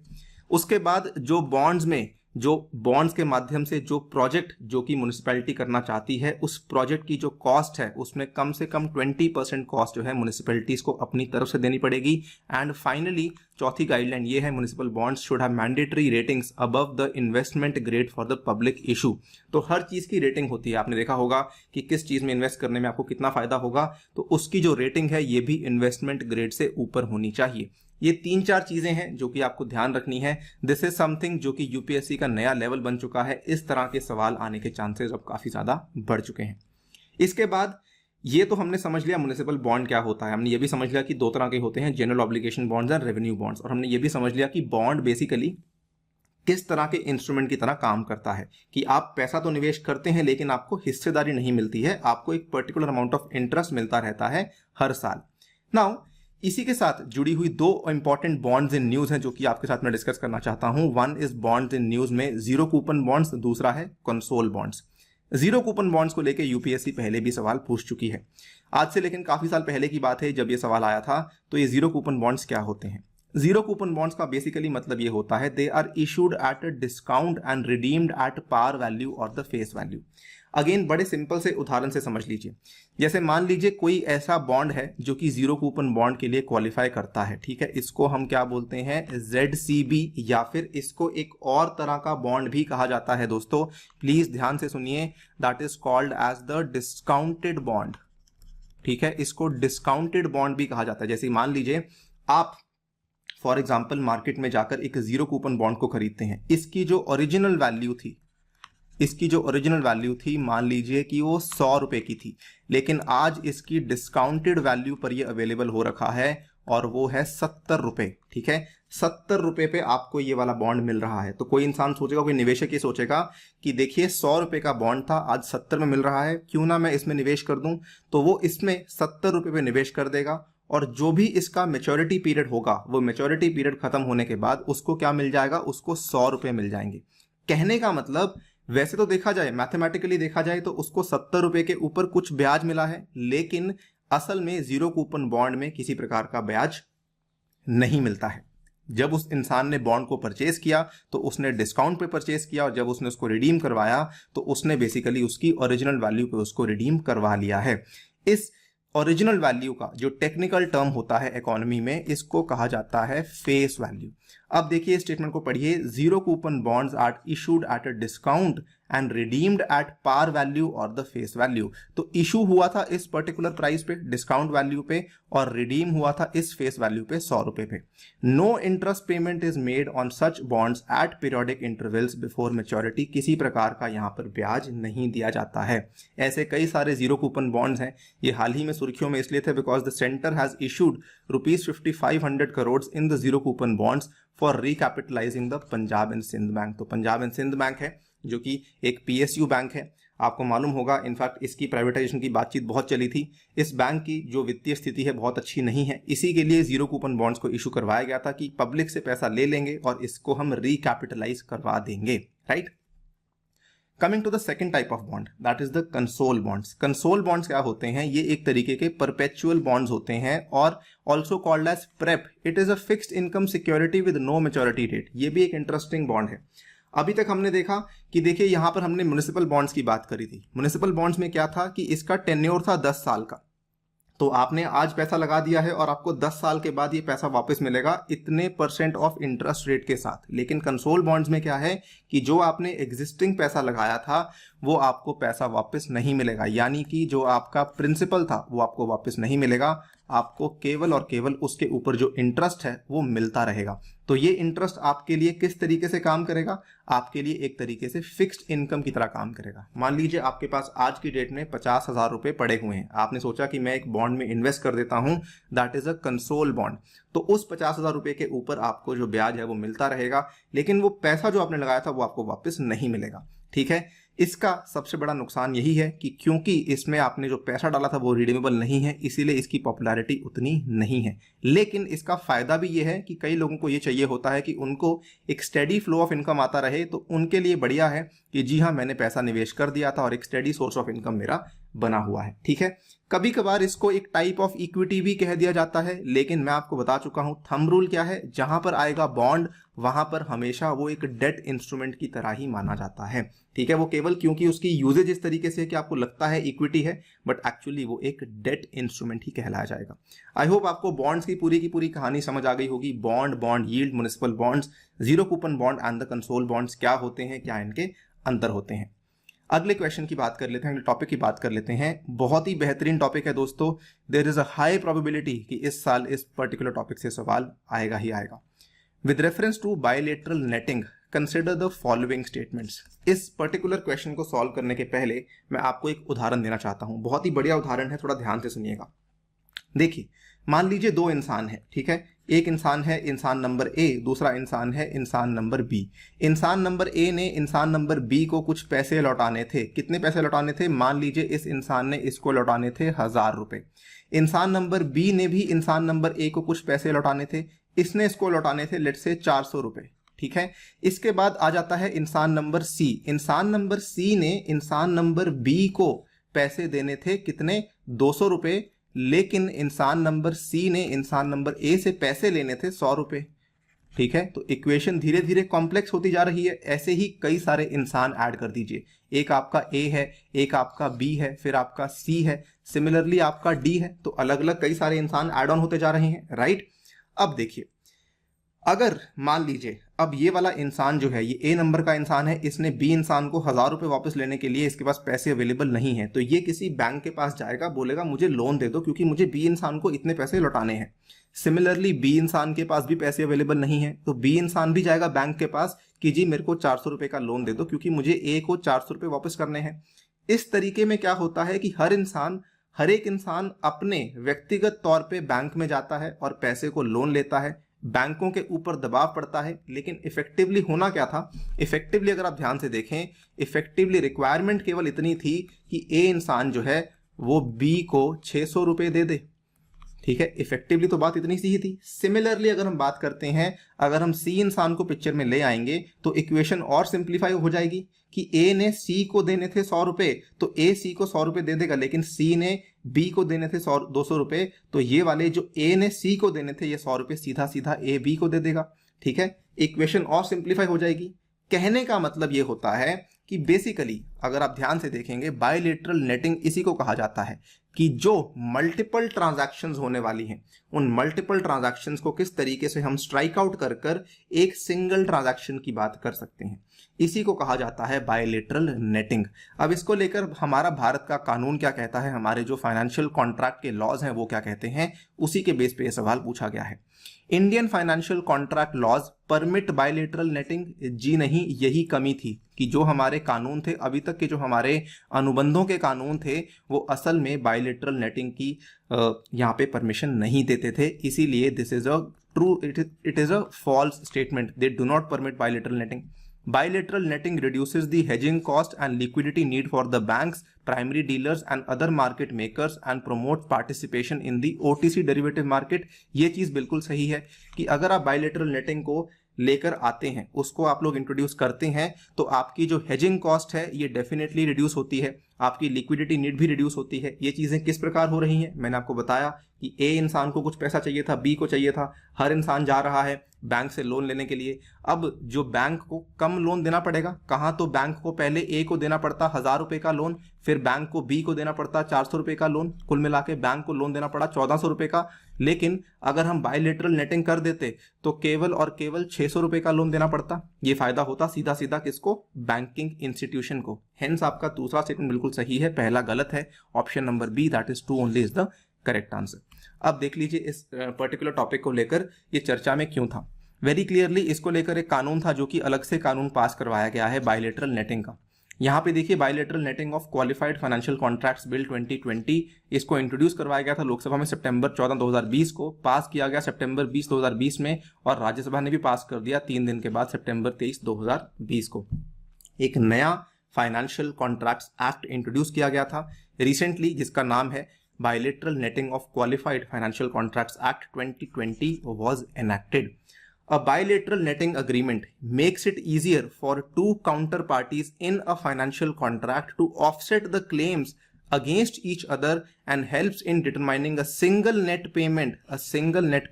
उसके बाद जो बॉन्ड्स के माध्यम से जो प्रोजेक्ट जो कि म्युनिसिपैलिटी करना चाहती है, उस प्रोजेक्ट की जो कॉस्ट है उसमें कम से कम 20% कॉस्ट जो है म्युनिसिपैलिटीज को अपनी तरफ से देनी पड़ेगी। एंड फाइनली चौथी गाइडलाइन ये है, municipal bonds should have mandatory ratings above the investment grade for the public issue. तो हर चीज की रेटिंग होती है, आपने देखा होगा कि किस चीज में इन्वेस्ट करने में आपको कितना फायदा होगा, तो उसकी जो रेटिंग है ये भी इन्वेस्टमेंट ग्रेड से ऊपर होनी चाहिए। ये 3-4 चीजें हैं जो कि आपको ध्यान रखनी है। दिस इज समथिंग जो कि यूपीएससी का नया लेवल बन चुका है। इस तरह के सवाल आने के चांसेस अब काफी ज्यादा बढ़ चुके हैं। इसके बाद ये तो हमने समझ लिया म्युनिसिपल बॉन्ड क्या होता है, हमने ये भी समझ लिया कि 2 तरह के होते हैं, जनरल ऑब्लिगेशन बॉन्ड्स और रेवेन्यू बॉन्ड्स, और हमने ये भी समझ लिया कि बॉन्ड बेसिकली किस तरह के इंस्ट्रूमेंट की तरह काम करता है, कि आप पैसा तो निवेश करते हैं लेकिन आपको हिस्सेदारी नहीं मिलती है, आपको एक पर्टिकुलर अमाउंट ऑफ इंटरेस्ट मिलता रहता है हर साल। नाउ इसी के साथ जुड़ी हुई 2 इंपॉर्टेंट बॉन्ड्स इन न्यूज हैं जो कि आपके साथ मैं डिस्कस करना चाहता हूं। One is bonds in news में जीरो कूपन बॉन्ड्स, दूसरा है console bonds. Zero coupon bonds को लेकर यूपीएससी पहले भी सवाल पूछ चुकी है आज से, लेकिन काफी साल पहले की बात है जब ये सवाल आया था। तो ये जीरो कूपन बॉन्ड्स क्या होते हैं? जीरो कूपन बॉन्ड्स का बेसिकली मतलब ये होता है, they are issued at a discount and redeemed at par value or the face value. Again बड़े सिंपल से उदाहरण से समझ लीजिए, जैसे मान लीजिए कोई ऐसा बॉन्ड है जो कि जीरो कूपन बॉन्ड के लिए क्वालिफाई करता है, ठीक है, इसको हम क्या बोलते हैं, ZCB, या फिर इसको एक और तरह का बॉन्ड भी कहा जाता है दोस्तों, प्लीज ध्यान से सुनिए, that is called as the discounted bond. ठीक है, इसको डिस्काउंटेड बॉन्ड भी कहा जाता है। जैसे मान लीजिए आप फॉर एग्जाम्पल मार्केट में जाकर एक जीरो कूपन बॉन्ड को खरीदते हैं, इसकी जो ओरिजिनल वैल्यू थी मान लीजिए कि वो 100 रुपए की थी, लेकिन आज इसकी डिस्काउंटेड वैल्यू पर ये अवेलेबल हो रखा है और वो है 70 रुपए। ठीक है, 70 रुपए पे आपको ये वाला बॉन्ड मिल रहा है। तो कोई इंसान सोचेगा, कोई निवेशक ये सोचेगा कि देखिए 100 रुपए का बॉन्ड था, आज 70 में मिल रहा है, क्यों ना मैं इसमें निवेश कर दूं। तो वो इसमें 70 रुपए पे निवेश कर देगा, और जो भी इसका मेच्योरिटी पीरियड होगा, वो मेच्योरिटी पीरियड खत्म होने के बाद उसको क्या मिल जाएगा, उसको 100 रुपए मिल जाएंगे। कहने का मतलब, वैसे तो देखा जाए, मैथमेटिकली देखा जाए तो उसको 70 रुपए के ऊपर कुछ ब्याज मिला है, लेकिन असल में जीरो कूपन बॉन्ड में किसी प्रकार का ब्याज नहीं मिलता है। जब उस इंसान ने बॉन्ड को परचेज किया तो उसने डिस्काउंट पे परचेज किया, और जब उसने उसको रिडीम करवाया तो उसने बेसिकली उसकी ओरिजिनल वैल्यू पे उसको रिडीम करवा लिया है। इस ओरिजिनल वैल्यू का जो टेक्निकल टर्म होता है इकोनॉमी में, इसको कहा जाता है फेस वैल्यू। अब देखिए स्टेटमेंट को पढ़िए, zero coupon bonds are issued at a discount and redeemed at par value or the face value. तो इशू हुआ था इस पर्टिकुलर प्राइस पे, डिस्काउंट वैल्यू पे, और रिडीम हुआ था इस फेस वैल्यू पे, 100 रुपए पे। No interest payment is made on such bonds at periodic intervals before maturity. किसी प्रकार का यहाँ पर ब्याज नहीं दिया जाता है। ऐसे कई सारे जीरो कूपन बॉन्ड्स हैं, ये हाल ही में सुर्खियों में इसलिए थे because the centre has issued ₹5500 crore in the zero coupon bonds for recapitalising the Punjab and Sind bank. तो पंजाब एंड सिंध बैंक है जो कि एक PSU बैंक है, आपको मालूम होगा, इनफैक्ट इसकी प्राइवेटाइजेशन की बातचीत बहुत चली थी। इस बैंक की जो वित्तीय स्थिति है बहुत अच्छी नहीं है, इसी के लिए जीरो कूपन बॉन्ड्स को इशू करवाया गया था कि पब्लिक से पैसा ले लेंगे और इसको हम रिकैपिटलाइज करवा देंगे, right. Coming to the second type of bond, that is the consol bonds. Consol bonds क्या होते हैं? ये एक तरीके के परपेचुअल बॉन्ड्स होते हैं और also called as perp. It is a fixed income security with no maturity date. ये भी एक इंटरेस्टिंग बॉन्ड है। अभी तक हमने देखा कि देखिए यहां पर हमने म्युनिसिपल बॉन्ड्स की बात करी थी। म्युनिसिपल बॉन्ड्स में क्या था कि इसका टेन्योर था 10 साल का, तो आपने आज पैसा लगा दिया है और आपको 10 साल के बाद ये पैसा वापस मिलेगा इतने % ऑफ इंटरेस्ट रेट के साथ। लेकिन कंसोल बॉन्ड्स में क्या है कि जो आपने एग्जिस्टिंग पैसा लगाया था वो आपको पैसा वापस नहीं मिलेगा, यानी कि जो आपका प्रिंसिपल था वो आपको वापस नहीं मिलेगा, आपको केवल और केवल उसके ऊपर जो इंटरेस्ट है वो मिलता रहेगा। तो ये इंटरेस्ट आपके लिए किस तरीके से काम करेगा? आपके लिए एक तरीके से फिक्स्ड इनकम की तरह काम करेगा। मान लीजिए आपके पास आज की डेट में 50,000 रुपए पड़े हुए हैं, आपने सोचा कि मैं एक बॉन्ड में इन्वेस्ट कर देता हूं, that is a console bond. तो उस 50,000 रुपए के ऊपर आपको जो ब्याज है वो मिलता रहेगा, लेकिन वो पैसा जो आपने लगाया था वो आपको वापस नहीं मिलेगा, ठीक है। इसका सबसे बड़ा नुकसान यही है कि क्योंकि इसमें आपने जो पैसा डाला था वो रिडीमेबल नहीं है, इसीलिए इसकी पॉपुलैरिटी उतनी नहीं है। लेकिन इसका फायदा भी ये है कि कई लोगों को ये चाहिए होता है कि उनको एक स्टेडी फ्लो ऑफ इनकम आता रहे, तो उनके लिए बढ़िया है कि जी हाँ मैंने पैसा निवेश कर दिया था और एक स्टेडी सोर्स ऑफ इनकम मेरा बना हुआ है, ठीक है। कभी कभार इसको एक टाइप ऑफ इक्विटी भी कह दिया जाता है, लेकिन मैं आपको बता चुका हूं थंब रूल क्या है, जहां पर आएगा बॉन्ड वहां पर हमेशा वो एक डेट इंस्ट्रूमेंट की तरह ही माना जाता है, ठीक है। वो केवल क्योंकि उसकी यूजेज इस तरीके से है कि आपको लगता है इक्विटी है, बट एक्चुअली वो एक डेट इंस्ट्रूमेंट ही कहलाया जाएगा। आई होप आपको बॉन्ड्स की पूरी कहानी समझ आ गई होगी। Bond yield, municipal bonds, zero coupon bond and the consol bonds क्या होते हैं, क्या इनके अंतर होते हैं। अगले क्वेश्चन की बात कर लेते हैं, अगले टॉपिक की बात कर लेते हैं। बहुत ही बेहतरीन टॉपिक है दोस्तों, there is a high probability कि इस साल इस पर्टिकुलर टॉपिक से सवाल आएगा ही आएगा। With reference to bilateral netting consider the following statements. इस पर्टिकुलर क्वेश्चन को सॉल्व करने के पहले मैं आपको एक उदाहरण देना चाहता हूं, बहुत ही बढ़िया उदाहरण है, थोड़ा ध्यान से सुनिएगा। देखिए मान लीजिए दो इंसान है, ठीक है। एक इंसान है इंसान नंबर ए, दूसरा इंसान है इंसान नंबर बी। इंसान नंबर ए ने इंसान नंबर बी को कुछ पैसे लौटाने थे। कितने पैसे लौटाने थे? मान लीजिए इस इंसान ने इसको लौटाने थे 1000 रुपए। इंसान नंबर बी ने भी इंसान नंबर ए को कुछ पैसे लौटाने थे, इसने इसको लौटाने थे लेट्स से 400 रुपए, ठीक है। इसके बाद आ जाता है इंसान नंबर सी। इंसान नंबर सी ने इंसान नंबर बी को पैसे देने थे कितने? 200 रुपए, लेकिन इंसान नंबर सी ने इंसान नंबर ए से पैसे लेने थे 100 रुपए, ठीक है। तो इक्वेशन धीरे धीरे कॉम्प्लेक्स होती जा रही है। ऐसे ही कई सारे इंसान ऐड कर दीजिए, एक आपका ए है, एक आपका बी है, फिर आपका सी है, सिमिलरली आपका डी है। तो अलग अलग कई सारे इंसान ऐड ऑन होते जा रहे हैं, राइट। अब देखिए, अगर मान लीजिए अब ये वाला इंसान जो है, ये ए नंबर का इंसान है, इसने बी इंसान को 1000 रुपए वापस लेने के लिए इसके पास पैसे अवेलेबल नहीं है, तो ये किसी बैंक के पास जाएगा, बोलेगा मुझे लोन दे दो क्योंकि मुझे बी इंसान को इतने पैसे लौटाने हैं। सिमिलरली बी इंसान के पास भी पैसे अवेलेबल नहीं है, तो बी इंसान भी जाएगा बैंक के पास कि जी मेरे को 400 रुपए का लोन दे दो क्योंकि मुझे ए को 400 रुपए वापस करने हैं। इस तरीके में क्या होता है कि हर एक इंसान अपने व्यक्तिगत तौर पे बैंक में जाता है और पैसे को लोन लेता है, बैंकों के ऊपर दबाव पड़ता है। लेकिन इफेक्टिवली होना क्या था? इफेक्टिवली अगर आप ध्यान से देखें, इफेक्टिवली रिक्वायरमेंट केवल इतनी थी कि ए इंसान जो है वो बी को 600 रुपए दे दे, ठीक है। इफेक्टिवली तो बात इतनी सी ही थी। सिमिलरली अगर हम बात करते हैं, अगर हम सी इंसान को पिक्चर में ले आएंगे तो इक्वेशन और सिंप्लीफाई हो जाएगी कि ए ने सी को देने थे 100 रुपए, तो ए सी को 100 रुपए दे देगा, लेकिन सी ने बी को देने थे 200 रुपए, तो ये वाले जो ए ने सी को देने थे ये 100 रुपए सीधा सीधा ए बी को दे देगा, ठीक है। इक्वेशन और सिंप्लीफाई हो जाएगी। कहने का मतलब ये होता है कि बेसिकली अगर आप ध्यान से देखेंगे, बायलैटरल नेटिंग इसी को कहा जाता है कि जो मल्टीपल ट्रांजैक्शंस होने वाली हैं, उन मल्टीपल ट्रांजैक्शंस को किस तरीके से हम स्ट्राइक आउट कर कर एक सिंगल ट्रांजैक्शन की बात कर सकते हैं, इसी को कहा जाता है बायलैटरल नेटिंग। अब इसको लेकर हमारा भारत का कानून क्या कहता है, हमारे जो फाइनेंशियल कॉन्ट्रैक्ट के लॉज हैं वो क्या कहते हैं, उसी के बेस पे ये सवाल पूछा गया है। Indian financial contract laws permit bilateral netting? जी नहीं, यही कमी थी कि जो हमारे कानून थे, अभी तक के जो हमारे अनुबंधों के कानून थे, वो असल में बायलैटरल नेटिंग की यहाँ पे परमिशन नहीं देते थे। इसीलिए this is a true, it is a false statement. They do not permit bilateral netting. Bilateral netting reduces the hedging cost and liquidity need for the banks, primary dealers and other market makers and promotes participation in the OTC derivative market. ये चीज बिल्कुल सही है कि अगर आप bilateral netting को लेकर आते हैं, उसको आप लोग इंट्रोड्यूस करते हैं, तो आपकी जो हेजिंग कॉस्ट है ये डेफिनेटली रिड्यूस होती है, आपकी लिक्विडिटी नीड भी रिड्यूस होती है। ये चीजें किस प्रकार हो रही हैं, मैंने आपको बताया कि ए इंसान को कुछ पैसा चाहिए था, बी को चाहिए था, हर इंसान जा रहा है बैंक से लोन लेने के लिए। अब जो बैंक को कम लोन देना पड़ेगा, कहाँ तो बैंक को पहले ए को देना पड़ता 1000 रुपए का लोन, फिर बैंक को बी को देना पड़ता 400 रुपए का लोन, कुल मिला के बैंक को लोन देना पड़ा 1400 रुपए का। लेकिन अगर हम बायलेटरल नेटिंग कर देते तो केवल और केवल 600 रुपए का लोन देना पड़ता। ये फायदा होता सीधा सीधा किसको, बैंकिंग इंस्टीट्यूशन को। हेंस आपका दूसरा स्टेटमेंट बिल्कुल सही है, पहला गलत है। Option number B that is 2 only is the correct answer. अब देख लीजिए इस पर्टिकुलर टॉपिक को लेकर ये चर्चा में क्यों था। वेरी क्लियरली इसको लेकर एक कानून था जो कि अलग से कानून पास करवाया गया है बायलेटरल नेटिंग का। यहाँ पे देखिए bilateral netting of qualified financial contracts bill 2020, इसको इंट्रोड्यूस करवाया गया था लोकसभा में सितंबर 14 2020 को, पास किया गया सितंबर 20 2020 में, और राज्यसभा ने भी पास कर दिया 3 दिन के बाद सितंबर 23 2020 को। एक नया फाइनेंशियल कॉन्ट्रैक्ट्स एक्ट इंट्रोड्यूस किया गया था रिसेंटली, जिसका नाम है bilateral netting of qualified financial contracts act 2020 was enacted. A bilateral netting agreement makes it easier for two counterparties in a financial contract to offset the claims against each other and helps in determining a single net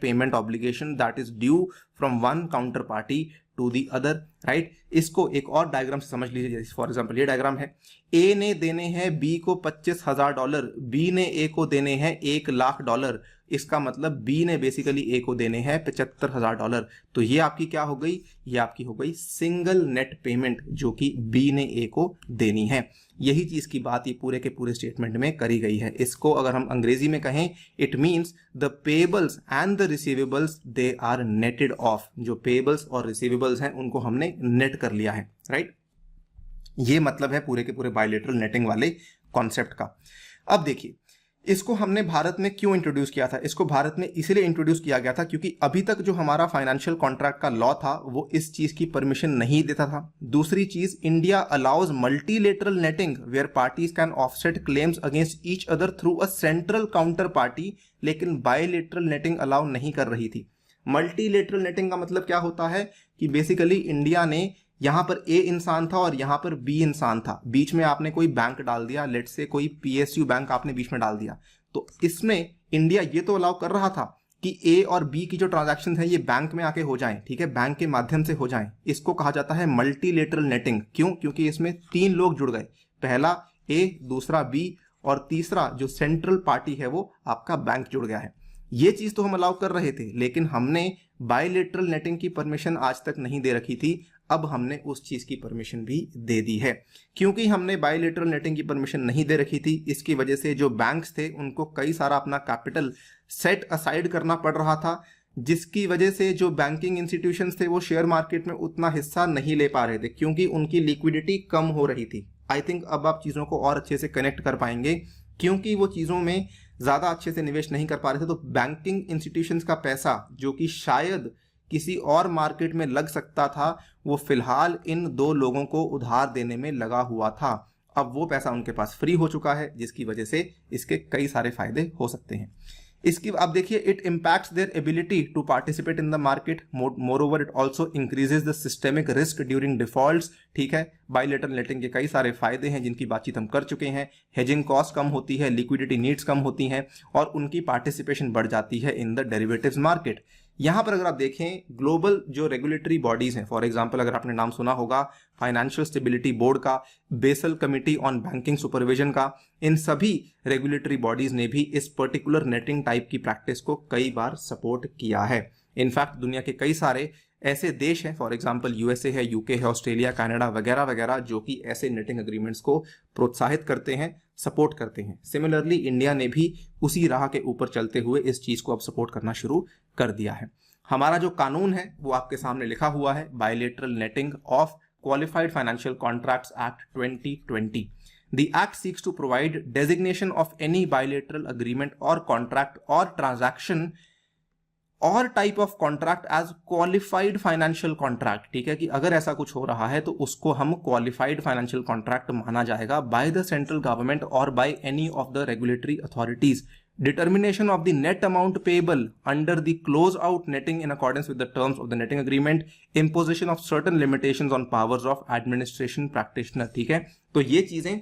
payment obligation that is due from one counterparty to the other, right? इसको एक और diagram से समझ लीजिए। जैसे for example ये diagram है, ए ने देने हैं बी को $25,000, बी ने ए को देने हैं $1,00,000, इसका मतलब बी ने बेसिकली ए को देने हैं $75,000। तो ये आपकी क्या हो गई, ये आपकी हो गई सिंगल नेट पेमेंट जो कि बी ने ए को देनी है। यही चीज की बात ये पूरे के पूरे स्टेटमेंट में करी गई है। इसको अगर हम अंग्रेजी में कहें, it means the payables and the receivables they are netted off. जो पेबल्स और रिसीवेबल्स हैं उनको हमने नेट कर लिया है, राइट? ये मतलब है पूरे के पूरे बायलेटरल नेटिंग वाले कॉन्सेप्ट का। अब देखिए इसको हमने भारत में क्यों इंट्रोड्यूस किया था। इसको भारत में इसलिए इंट्रोड्यूस किया गया था क्योंकि अभी तक जो हमारा फाइनेंशियल कॉन्ट्रैक्ट का लॉ था वो इस चीज की परमिशन नहीं देता था। दूसरी चीज, India allows multilateral netting where parties can offset claims against each other through a central counter party, लेकिन बायलेटरल नेटिंग अलाउ नहीं कर रही थी। मल्टीलेटरल नेटिंग का मतलब क्या होता है कि बेसिकली इंडिया ने यहां पर ए इंसान था और यहां पर बी इंसान था, बीच में आपने कोई बैंक डाल दिया, लेट्स से कोई पीएसयू बैंक आपने बीच में डाल दिया, तो इसमें इंडिया ये तो अलाउ कर रहा था कि ए और बी की जो ट्रांजैक्शन है ये बैंक में आके हो जाएं, ठीक है, बैंक के माध्यम से हो जाएं। इसको कहा जाता है मल्टीलेटरल नेटिंग। क्यों? क्योंकि इसमें 3 लोग जुड़ गए, पहला ए, दूसरा बी और तीसरा जो सेंट्रल पार्टी है वो आपका बैंक जुड़ गया है। ये चीज तो हम अलाउ कर रहे थे, लेकिन हमने बायलेटरल नेटिंग की परमिशन आज तक नहीं दे रखी थी। अब हमने उस चीज की परमिशन भी दे दी है। क्योंकि हमने बायलेटरल नेटिंग की परमिशन नहीं दे रखी थी, इसकी वजह से जो बैंक्स थे उनको कई सारा अपना कैपिटल सेट असाइड करना पड़ रहा था, जिसकी वजह से जो बैंकिंग इंस्टीट्यूशंस थे वो शेयर मार्केट में उतना हिस्सा नहीं ले पा रहे थे क्योंकि उनकी लिक्विडिटी कम हो रही थी। आई थिंक अब आप चीज़ों को और अच्छे से कनेक्ट कर पाएंगे, क्योंकि वो चीज़ों में ज़्यादा अच्छे से निवेश नहीं कर पा रहे थे, तो बैंकिंग इंस्टीट्यूशंस का पैसा जो कि शायद किसी और मार्केट में लग सकता था, वो फिलहाल इन 2 लोगों को उधार देने में लगा हुआ था। अब वो पैसा उनके पास फ्री हो चुका है, जिसकी वजह से इसके कई सारे फायदे हो सकते हैं। इसकी आप देखिए, it impacts their ability to participate in the market, moreover it also increases the systemic risk during defaults. ठीक है, बायलेटरल नेटिंग के कई सारे फायदे हैं जिनकी बातचीत हम कर चुके हैं। हेजिंग कॉस्ट कम होती है, लिक्विडिटी नीड्स कम होती हैं और उनकी पार्टिसिपेशन बढ़ जाती है इन द डेरिवेटिव्स मार्केट। यहां पर अगर आप देखें, ग्लोबल जो रेगुलेटरी बॉडीज हैं, फॉर एग्जांपल अगर आपने नाम सुना होगा फाइनेंशियल स्टेबिलिटी बोर्ड का, Basel committee on banking supervision का, इन सभी रेगुलेटरी बॉडीज ने भी इस पर्टिकुलर नेटिंग टाइप की प्रैक्टिस को कई बार सपोर्ट किया है। इनफैक्ट दुनिया के कई सारे ऐसे देश हैं, फॉर एग्जांपल यूएसए है, यूके है, ऑस्ट्रेलिया, कनाडा वगैरह वगैरह, जो कि ऐसे नेटिंग एग्रीमेंट्स को प्रोत्साहित करते हैं, सपोर्ट करते हैं। सिमिलरली इंडिया ने भी उसी राह के ऊपर चलते हुए इस चीज को अब सपोर्ट करना शुरू कर दिया है। हमारा जो कानून है वो आपके सामने लिखा हुआ है, bilateral netting of qualified financial contracts act 2020। The act seeks to provide designation of any bilateral agreement or contract or transaction और type of contract as qualified financial contract, ठीक है, कि अगर ऐसा कुछ हो रहा है तो उसको हम क्वालिफाइड फाइनेंशियल कॉन्ट्रैक्ट माना जाएगा बाय द सेंट्रल गवर्नमेंट और by any of the regulatory authorities. Determination of the net amount payable under the close out netting in accordance with the terms of the netting agreement, imposition of certain limitations on powers of administration practitioner. ठीक है, तो ये चीजें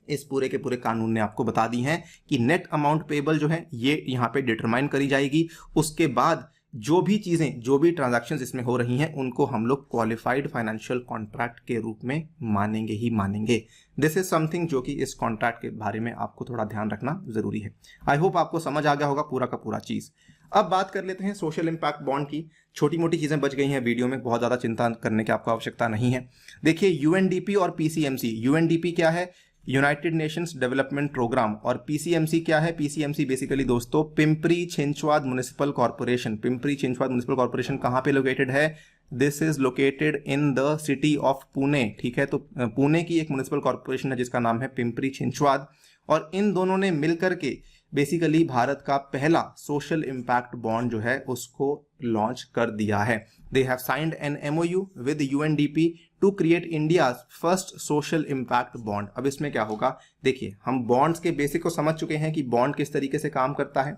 इस पूरे के पूरे कानून ने आपको बता दी हैं कि नेट अमाउंट पेबल जो है ये यहाँ पे डिटरमाइन करी जाएगी. उसके बाद जो भी चीजें, जो भी ट्रांजैक्शंस इसमें हो रही हैं उनको हम लोग क्वालिफाइड फाइनेंशियल कॉन्ट्रैक्ट के रूप में मानेंगे ही मानेंगे. दिस इज समथिंग जो कि इस कॉन्ट्रैक्ट के बारे में आपको थोड़ा ध्यान रखना जरूरी है. आई होप आपको समझ आ गया होगा पूरा का पूरा चीज. अब बात कर लेते हैं सोशल इंपैक्ट बॉन्ड की. छोटी मोटी चीजें बच गई हैं वीडियो में, बहुत ज्यादा चिंता करने की आपको आवश्यकता नहीं है. देखिए यूएनडीपी और पीसीएमसी. यूएनडीपी क्या है? United Nations Development Programme. और पीसीएमसी क्या है? पीसीएमसी बेसिकली दोस्तों Pimpri Chinchwad municipal corporation. Pimpri Chinchwad municipal corporation कहाँ पे लोकेटेड है? This is located in the city of Pune. ठीक है, तो पुणे की एक म्युनिसिपल कॉर्पोरेशन है जिसका नाम है पिंपरी छिंचवाद. और इन दोनों ने मिलकर के बेसिकली भारत का पहला सोशल इंपैक्ट बॉन्ड जो है उसको लॉन्च कर दिया है. They have signed an MOU with UNDP to create India's first social impact bond. अब इसमें क्या होगा, देखिए हम बॉन्ड्स के बेसिक को समझ चुके हैं कि बॉन्ड किस तरीके से काम करता है.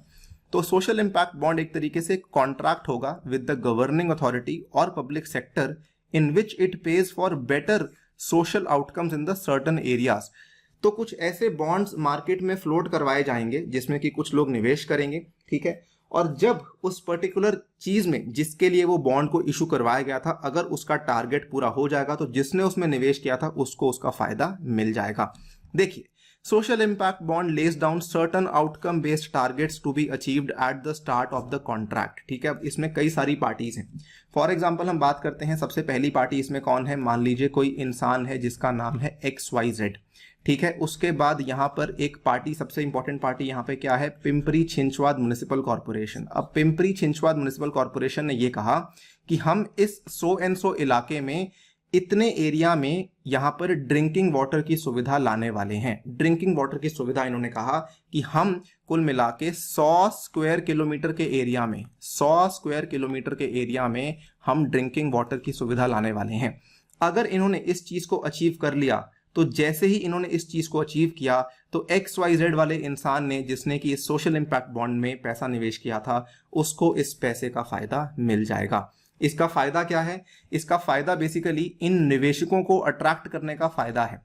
तो सोशल इंपैक्ट बॉन्ड एक तरीके से कॉन्ट्रैक्ट होगा विद द गवर्निंग अथॉरिटी और public sector in which it pays for better social outcomes in the certain areas. तो कुछ ऐसे बॉन्ड्स मार्केट में फ्लोट करवाए जाएंगे जिसमें कि कुछ लोग निवेश करेंगे. ठीक है, और जब उस पर्टिकुलर चीज में जिसके लिए वो बॉन्ड को इशू करवाया गया था अगर उसका टारगेट पूरा हो जाएगा तो जिसने उसमें निवेश किया था उसको उसका फायदा मिल जाएगा. देखिए social impact bond lays down certain outcome based targets to be achieved at the start of the contract. ठीक है, अब इसमें कई सारी पार्टीज हैं. फॉर एग्जांपल हम बात करते हैं, सबसे पहली पार्टी इसमें कौन है? मान लीजिए कोई इंसान है जिसका नाम है XYZ. ठीक है, उसके बाद यहाँ पर एक पार्टी, सबसे इंपॉर्टेंट पार्टी यहाँ पे क्या है? Pimpri Chinchwad municipal corporation. अब पिंपरी छिंचवाद म्युनिसिपल कॉर्पोरेशन ने ये कहा कि हम इस सो एंड सो इलाके में इतने एरिया में यहाँ पर ड्रिंकिंग वाटर की सुविधा लाने वाले हैं. ड्रिंकिंग वाटर की सुविधा इन्होंने कहा कि हम कुल मिला के 100 स्क्वायर किलोमीटर के एरिया में, 100 स्क्वायर किलोमीटर के एरिया में हम ड्रिंकिंग वाटर की सुविधा लाने वाले हैं. अगर इन्होंने इस चीज को अचीव कर लिया तो जैसे ही इन्होंने इस चीज को अचीव किया तो XYZ वाले इंसान ने, जिसने कि इस सोशल इंपैक्ट बॉन्ड में पैसा निवेश किया था, उसको इस पैसे का फायदा मिल जाएगा. इसका फायदा क्या है? इसका फायदा बेसिकली इन निवेशकों को अट्रैक्ट करने का फायदा है.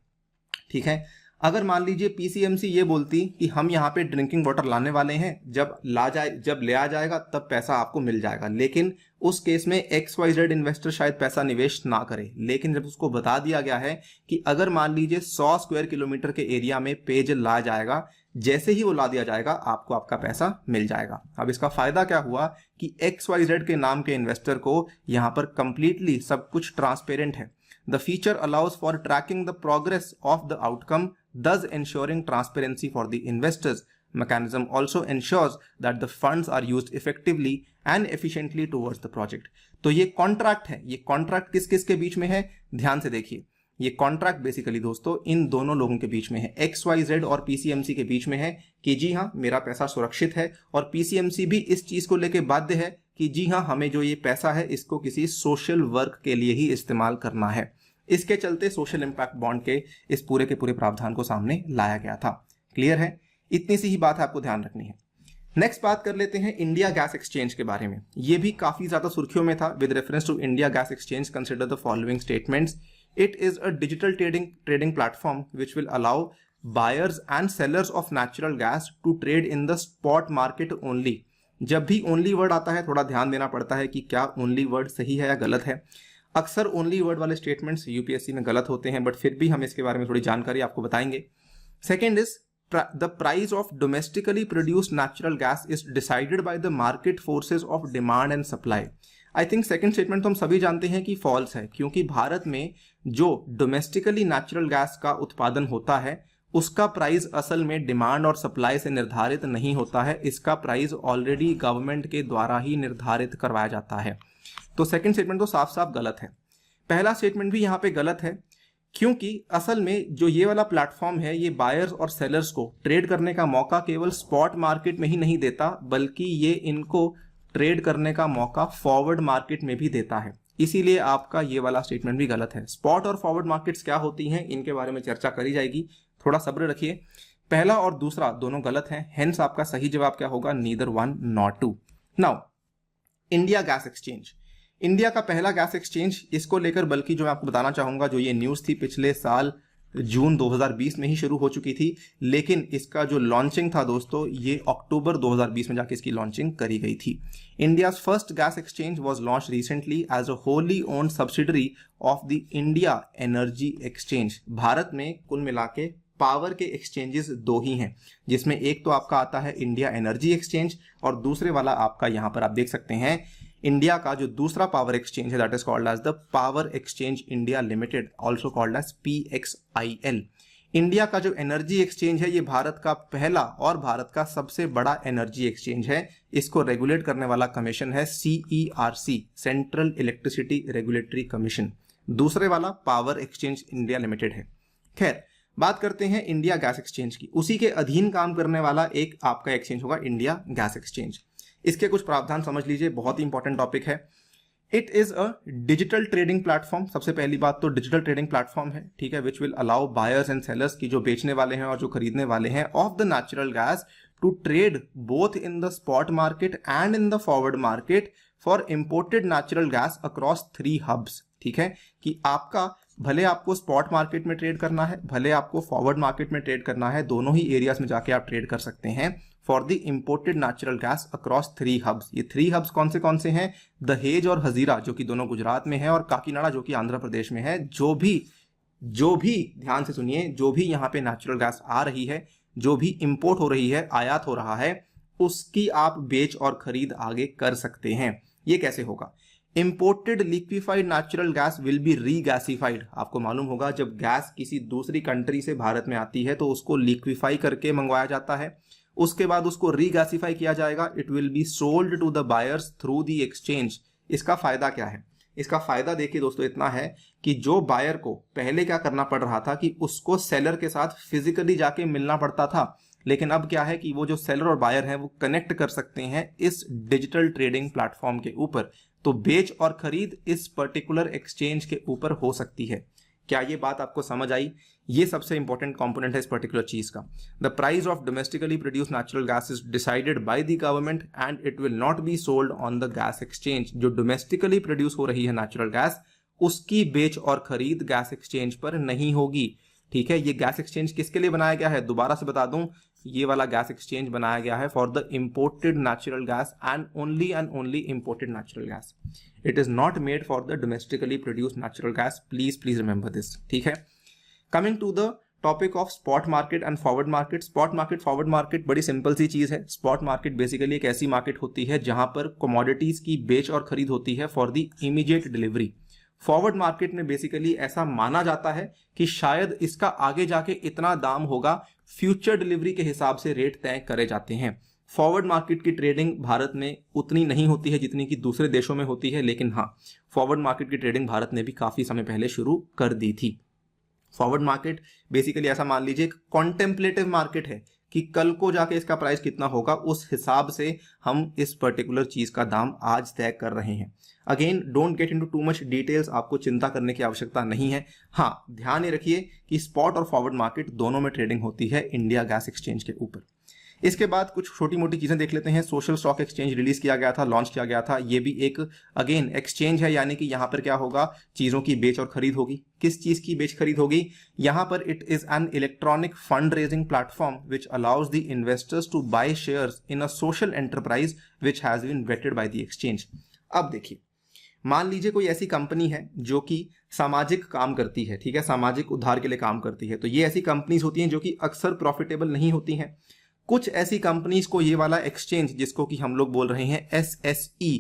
ठीक है, अगर मान लीजिए पीसीएमसी ये बोलती कि हम यहाँ पे ड्रिंकिंग वाटर लाने वाले हैं, जब ले आ जाएगा तब पैसा आपको मिल जाएगा, लेकिन उस केस में XYZ इन्वेस्टर शायद पैसा निवेश ना करे. लेकिन जब उसको बता दिया गया है कि अगर मान लीजिए 100 स्क्वायर किलोमीटर के एरिया में पेयजल ला जाएगा, जैसे ही वो ला दिया जाएगा आपको आपका पैसा मिल जाएगा. अब इसका फायदा क्या हुआ कि XYZ के नाम के इन्वेस्टर को यहाँ पर कंप्लीटली सब कुछ ट्रांसपेरेंट है. The feature allows for tracking the progress of the outcome, thus ensuring transparency for the investors. Mechanism also ensures that the funds are used effectively and efficiently towards the project. तो ये contract है. ये contract किस किस के बीच में है? ध्यान से देखिए. ये कॉन्ट्रैक्ट बेसिकली दोस्तों इन दोनों लोगों के बीच में है, XYZ और PCMC के बीच में है कि जी हाँ मेरा पैसा सुरक्षित है, और PCMC भी इस चीज को लेके बाध्य है कि जी हाँ हमें जो ये पैसा है इसको किसी सोशल वर्क के लिए ही इस्तेमाल करना है. इसके चलते सोशल इंपैक्ट बॉन्ड के इस पूरे के पूरे प्रावधान को सामने लाया गया था. क्लियर है? इतनी सी ही बात है, आपको ध्यान रखनी है. नेक्स्ट बात कर लेते हैं इंडिया गैस एक्सचेंज के बारे में. ये भी काफी ज्यादा सुर्खियों में था. With reference to India gas exchange consider the following statements. It is a digital trading platform which will allow buyers and sellers of natural gas to trade in the spot market only. जब भी only word आता है थोड़ा ध्यान देना पड़ता है कि क्या ओनली वर्ड सही है या गलत है. अक्सर ओनली वर्ड वाले स्टेटमेंट्स यूपीएससी में गलत होते हैं, बट फिर भी हम इसके बारे में थोड़ी जानकारी आपको बताएंगे. Second is the price of domestically produced natural gas is decided by the market forces of demand and supply. I think second statement तो हम सभी जानते हैं कि फॉल्स है, क्योंकि भारत में जो डोमेस्टिकली नेचुरल गैस का उत्पादन होता है उसका प्राइस असल में डिमांड और सप्लाई से निर्धारित नहीं होता है. इसका प्राइस ऑलरेडी गवर्नमेंट के द्वारा ही निर्धारित करवाया जाता है. तो सेकंड स्टेटमेंट तो साफ साफ गलत है. पहला स्टेटमेंट भी यहाँ पे गलत है, क्योंकि असल में जो ये वाला प्लेटफॉर्म है ये बायर्स और सेलर्स को ट्रेड करने का मौका केवल स्पॉट मार्केट में ही नहीं देता, बल्कि ये इनको ट्रेड करने का मौका फॉरवर्ड मार्केट में भी देता है, इसीलिए आपका ये वाला स्टेटमेंट भी गलत है। स्पॉट और फॉरवर्ड मार्केट्स क्या होती हैं, इनके बारे में चर्चा करी जाएगी, थोड़ा सब्र रखिए। पहला और दूसरा दोनों गलत हैं, हेंस आपका सही जवाब क्या होगा, neither one nor two. Now India gas exchange, India का पहला गैस एक्सचेंज, इसको लेकर बल्कि जो मैं आपको बताना चाहूंगा, जो ये न्यूज़ थी पिछले साल जून 2020 में ही शुरू हो चुकी थी, लेकिन इसका जो लॉन्चिंग था दोस्तों ये अक्टूबर 2020 में जाके इसकी लॉन्चिंग करी गई थी। India's first gas exchange was launch recently as a wholly owned subsidiary of the India energy exchange. Bharat में कुल मिला के पावर के एक्सचेंजेस दो ही हैं, जिसमें एक तो आपका आता है इंडिया एनर्जी एक्सचेंज और दूसरे वाला आपका यहां पर आप देख सकते हैं इंडिया का जो दूसरा पावर एक्सचेंज है, that is called as the power exchange India limited, also called as PXIL। India का जो एनर्जी एक्सचेंज है ये भारत का पहला और भारत का सबसे बड़ा एनर्जी एक्सचेंज है। इसको रेगुलेट करने वाला कमीशन है CERC, central electricity regulatory commission. दूसरे वाला पावर एक्सचेंज इंडिया लिमिटेड है। खैर, बात करते हैं इंडिया गैस एक्सचेंज की। उसी के अधीन काम करने वाला एक आपका एक्सचेंज होगा इंडिया गैस एक्सचेंज। इसके कुछ प्रावधान समझ लीजिए, बहुत ही इंपॉर्टेंट टॉपिक है। It is a digital trading platform. सबसे पहली बात तो डिजिटल ट्रेडिंग प्लेटफॉर्म है, ठीक है, विच will allow buyers and sellers की जो बेचने वाले हैं और जो खरीदने वाले हैं of the natural gas to trade both in the spot market and in the forward market for imported natural gas across 3 hubs. ठीक है, कि आपका भले आपको स्पॉट मार्केट में ट्रेड करना है, भले आपको फॉरवर्ड मार्केट में ट्रेड करना है, दोनों ही एरियाज में जाके आप ट्रेड कर सकते हैं for the imported natural gas across 3 hubs. ये 3 हब्स कौन से हैं, दहेज और हजीरा जो कि दोनों गुजरात में है और काकीनाडा जो कि आंध्र प्रदेश में है। जो भी ध्यान से सुनिए, जो भी यहाँ पे नेचुरल गैस आ रही है, जो भी इंपोर्ट हो रही है, आयात हो रहा है, उसकी आप बेच और खरीद आगे कर सकते हैं। ये कैसे होगा, imported liquefied natural gas will be regasified. आपको मालूम होगा जब गैस किसी दूसरी कंट्री से भारत में आती है तो उसको लिक्विफाई करके मंगवाया जाता है, उसके बाद उसको रीगैसिफाई किया जाएगा। It will be sold to the buyers through the exchange. इसका फायदा क्या है, इसका फायदा देखिए दोस्तों इतना है कि जो बायर को पहले क्या करना पड़ रहा था कि उसको सेलर के साथ फिजिकली जाके मिलना पड़ता था, लेकिन अब क्या है कि वो जो सेलर और बायर हैं वो कनेक्ट कर सकते हैं इस डिजिटल ट्रेडिंग प्लेटफॉर्म के ऊपर। तो बेच और खरीद इस पर्टिकुलर एक्सचेंज के ऊपर हो सकती है। क्या ये बात आपको समझ आई? ये सबसे इंपॉर्टेंट कंपोनेंट है इस पर्टिकुलर चीज का। The price of domestically produce natural gas is decided by the government and it will not be sold on the gas exchange. जो डोमेस्टिकली प्रोड्यूस हो रही है नेचुरल गैस, उसकी बेच और खरीद गैस एक्सचेंज पर नहीं होगी। ठीक है, ये गैस एक्सचेंज किसके लिए बनाया गया है, दोबारा से बता दूं, ये वाला गैस एक्सचेंज बनाया गया है for the imported natural gas and only imported natural gas. It is not made for the domestically produced natural gas. Please remember this. ठीक है, coming to the topic of spot market and forward market. Spot market, forward market बड़ी simple सी चीज है। Spot market basically एक ऐसी market होती है जहां पर कमोडिटीज की बेच और खरीद होती है for the immediate delivery. Forward market में बेसिकली ऐसा माना जाता है कि शायद इसका आगे जाके इतना दाम होगा, फ्यूचर डिलीवरी के हिसाब से रेट तय करे जाते हैं। फॉरवर्ड मार्केट की ट्रेडिंग भारत में उतनी नहीं होती है जितनी कि दूसरे देशों में होती है, लेकिन हाँ, फॉरवर्ड मार्केट की ट्रेडिंग भारत ने भी काफी समय पहले शुरू कर दी थी। फॉरवर्ड मार्केट बेसिकली ऐसा मान लीजिए कॉन्टेम्पलेटिव मार्केट है कि कल को जाके इसका प्राइस कितना होगा, उस हिसाब से हम इस पर्टिकुलर चीज का दाम आज तय कर रहे हैं। Again don't get into too much details, आपको चिंता करने की आवश्यकता नहीं है। हाँ, ध्यान ये रखिए कि स्पॉट और फॉरवर्ड मार्केट दोनों में ट्रेडिंग होती है इंडिया गैस एक्सचेंज के ऊपर। इसके बाद कुछ छोटी मोटी चीजें देख लेते हैं। सोशल स्टॉक एक्सचेंज रिलीज किया गया था, लॉन्च किया गया था। ये भी एक अगेन एक्सचेंज है, यानी कि यहां पर क्या होगा, चीजों की बेच और खरीद होगी। किस चीज की बेच खरीद होगी, यहां पर it is an electronic fund raising platform which allows the investors to buy shares in a social enterprise which has been vetted by the exchange. अब देखिए, मान लीजिए कोई ऐसी कंपनी है जो कि सामाजिक काम करती है, ठीक है, सामाजिक उद्धार के लिए काम करती है। तो ये ऐसी कंपनीज होती हैं जो कि अक्सर प्रॉफिटेबल नहीं होती हैं। कुछ ऐसी कंपनीज को ये वाला एक्सचेंज, जिसको कि हम लोग बोल रहे हैं SSE,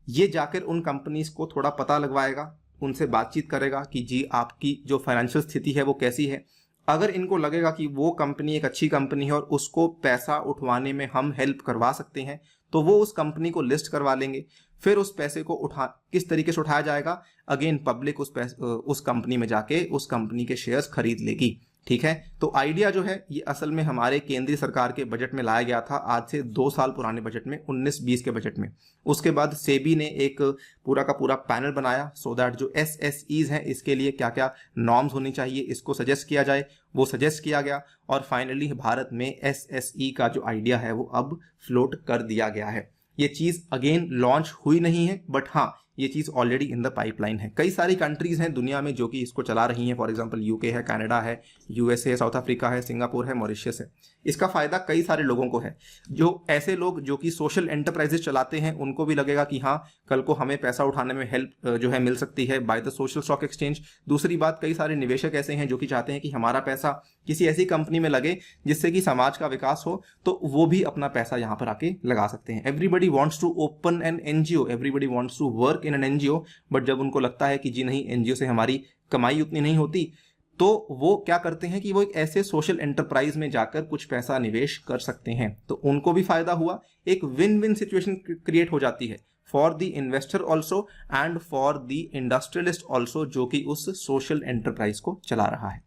ये जाकर उन कंपनीज को थोड़ा पता लगवाएगा, उनसे बातचीत करेगा कि जी आपकी जो फाइनेंशियल स्थिति है वो कैसी है। अगर इनको लगेगा कि वो कंपनी एक अच्छी कंपनी है और उसको पैसा उठवाने में हम हेल्प करवा सकते हैं, तो वो उस कंपनी को लिस्ट करवा लेंगे। फिर उस पैसे को किस तरीके से उठाया जाएगा, अगेन पब्लिक उस कंपनी में जाके उस कंपनी के शेयर्स खरीद लेगी। ठीक है। तो आइडिया जो है ये असल में हमारे केंद्रीय सरकार के बजट में लाया गया था, आज से 2 साल पुराने बजट में, 19-20 के बजट में। उसके बाद सेबी ने एक पूरा का पूरा पैनल बनाया सो दैट जो एसएसईज हैं इसके लिए क्या क्या नॉर्म्स होनी चाहिए इसको सजेस्ट किया जाए, वो सजेस्ट किया गया और फाइनली भारत में एसएसई का जो आइडिया है वो अब फ्लोट कर दिया गया है। ये चीज़ अगेन लॉन्च हुई नहीं है, बट हाँ ये चीज़ ऑलरेडी इन द पाइपलाइन है। कई सारी कंट्रीज़ हैं दुनिया में जो कि इसको चला रही हैं, फॉर एग्जांपल यूके है, कनाडा है, यूएसए है, साउथ अफ्रीका है, सिंगापुर है, मॉरिशस है। इसका फ़ायदा कई सारे लोगों को है। जो ऐसे लोग जो कि सोशल एंटरप्राइजेस चलाते हैं उनको भी लगेगा कि हाँ कल को हमें पैसा उठाने में हेल्प जो है मिल सकती है by the social stock exchange. दूसरी बात, कई सारे निवेशक ऐसे हैं जो कि चाहते हैं कि हमारा पैसा किसी ऐसी कंपनी में लगे जिससे कि समाज का विकास हो, तो वो भी अपना पैसा यहाँ पर आके लगा सकते हैं। Everybody wants to open an NGO, everybody wants to work in an NGO, but जब उनको लगता है कि जी नहीं एनजीओ से हमारी कमाई उतनी नहीं होती, तो वो क्या करते हैं कि वो एक ऐसे सोशल एंटरप्राइज में जाकर कुछ पैसा निवेश कर सकते हैं। तो उनको भी फायदा हुआ, एक विन विन सिचुएशन क्रिएट हो जाती है for the investor also and for the industrialist also जो कि उस सोशल एंटरप्राइज को चला रहा है,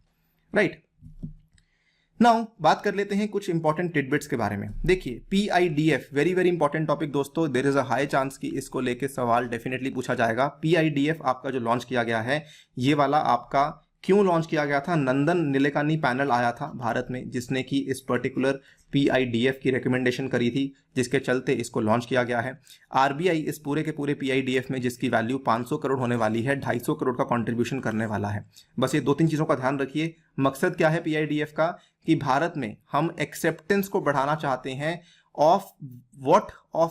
राइट। नाउ बात कर लेते हैं कुछ इंपॉर्टेंट टिडबिट्स के बारे में। देखिए PIDF, very very important topic दोस्तों, there is a high chance कि इसको लेके सवाल डेफिनेटली पूछा जाएगा। पीआईडीएफ आपका जो लॉन्च किया गया है, ये वाला आपका क्यों लॉन्च किया गया था? नंदन निलेकानी पैनल आया था भारत में जिसने कि इस पर्टिकुलर पीआईडीएफ की रिकमेंडेशन करी थी, जिसके चलते इसको लॉन्च किया गया है। आरबीआई इस पूरे के पूरे पीआईडीएफ में जिसकी वैल्यू 500 करोड़ होने वाली है, 250 करोड़ का कंट्रीब्यूशन करने वाला है। बस ये 2-3 चीज़ों का ध्यान रखिए। मकसद क्या है पीआईडीएफ का कि भारत में हम एक्सेप्टेंस को बढ़ाना चाहते हैं of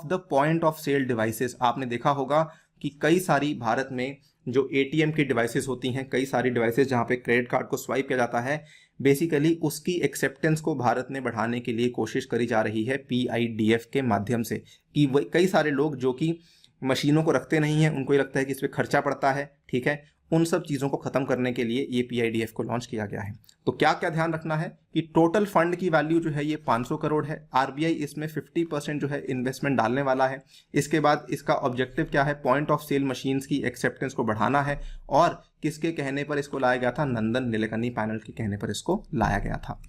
the point of sale devices. आपने देखा होगा कि कई सारी भारत में जो एटीएम की डिवाइसेस होती हैं, कई सारी डिवाइसेस जहां पे क्रेडिट कार्ड को स्वाइप किया जाता है, बेसिकली उसकी एक्सेप्टेंस को भारत में बढ़ाने के लिए कोशिश करी जा रही है पीआईडीएफ के माध्यम से। कि कई सारे लोग जो कि मशीनों को रखते नहीं हैं, उनको ये लगता है कि इस पर खर्चा पड़ता है, ठीक है, उन सब चीज़ों को खत्म करने के लिए ये पीआईडीएफ को लॉन्च किया गया है। तो क्या क्या ध्यान रखना है कि टोटल फंड की वैल्यू जो है ये 500 करोड़ है। आरबीआई इसमें 50% जो है इन्वेस्टमेंट डालने वाला है। इसके बाद इसका ऑब्जेक्टिव क्या है? पॉइंट ऑफ सेल मशीन्स की एक्सेप्टेंस को बढ़ाना है। और किसके कहने पर इसको लाया गया था? नंदन निलेकनी पैनल के कहने पर इसको लाया गया था।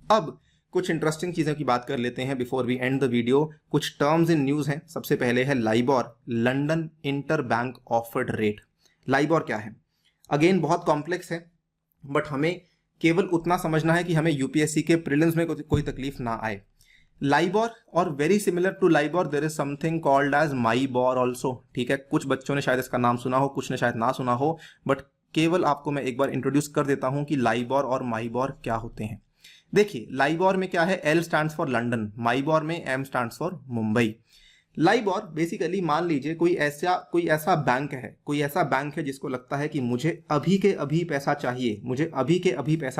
अब कुछ इंटरेस्टिंग चीज़ों की बात कर लेते हैं before we end the video. कुछ टर्म्स इन न्यूज़ हैं। सबसे पहले है LIBOR, London inter bank offered rate. LIBOR क्या है? अगेन बहुत कॉम्प्लेक्स है, बट हमें केवल उतना समझना है कि हमें यूपीएससी के प्रीलिम्स में कोई तकलीफ ना आए। लाइबॉर और very similar to LIBOR there is something called as MIBOR also, ठीक है। कुछ बच्चों ने शायद इसका नाम सुना हो, कुछ ने शायद ना सुना हो, बट केवल आपको मैं एक बार इंट्रोड्यूस कर देता हूं कि लाइबॉर और माईबॉर क्या होते हैं। देखिए लाइबॉर में क्या है? L stands for London, MIBOR में M stands for Mumbai. LIBOR basically मान लीजिए कोई ऐसा बैंक है जिसको लगता है कि मुझे अभी के अभी पैसा